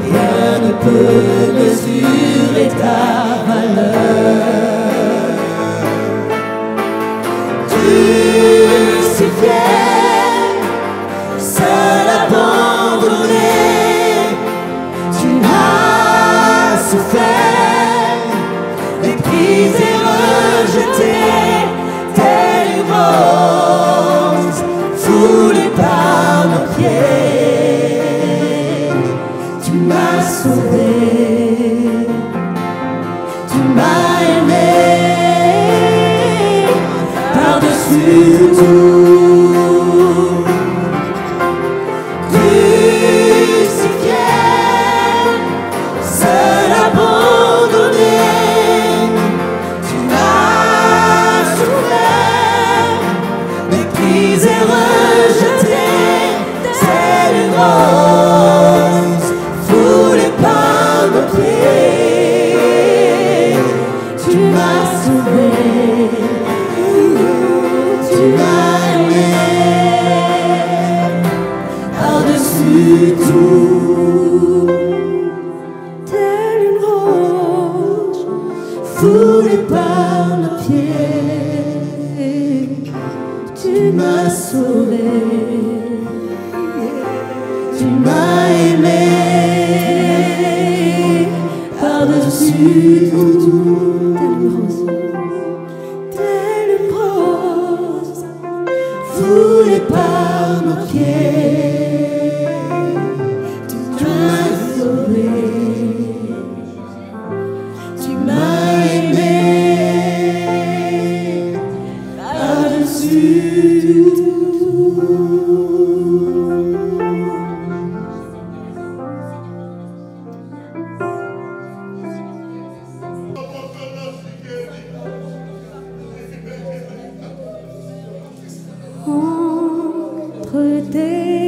rien ne peut mesurer ta valeur. Crucifié, seul abandonné, tu as souffert, méprisé, rejeté, tel une rose foulée par nos pieds. Tu m'as sauvé, tu m'as aimé, par-dessus tout. Crucifié, seul abandonné, tu m'as souffert, méprisé, rejeté, telle une rose foulée par nos pieds. Tu m'as sauvé, tu m'as aimé, par-dessus tout. Telle une rose foulée par nos pieds. Tu m'as sauvé, tu m'as aimé, par-dessus tout. Telle une rose foulée par nos pieds. Tu m'as sauvé, tu m'as aimé, par-dessus tout. Entre tes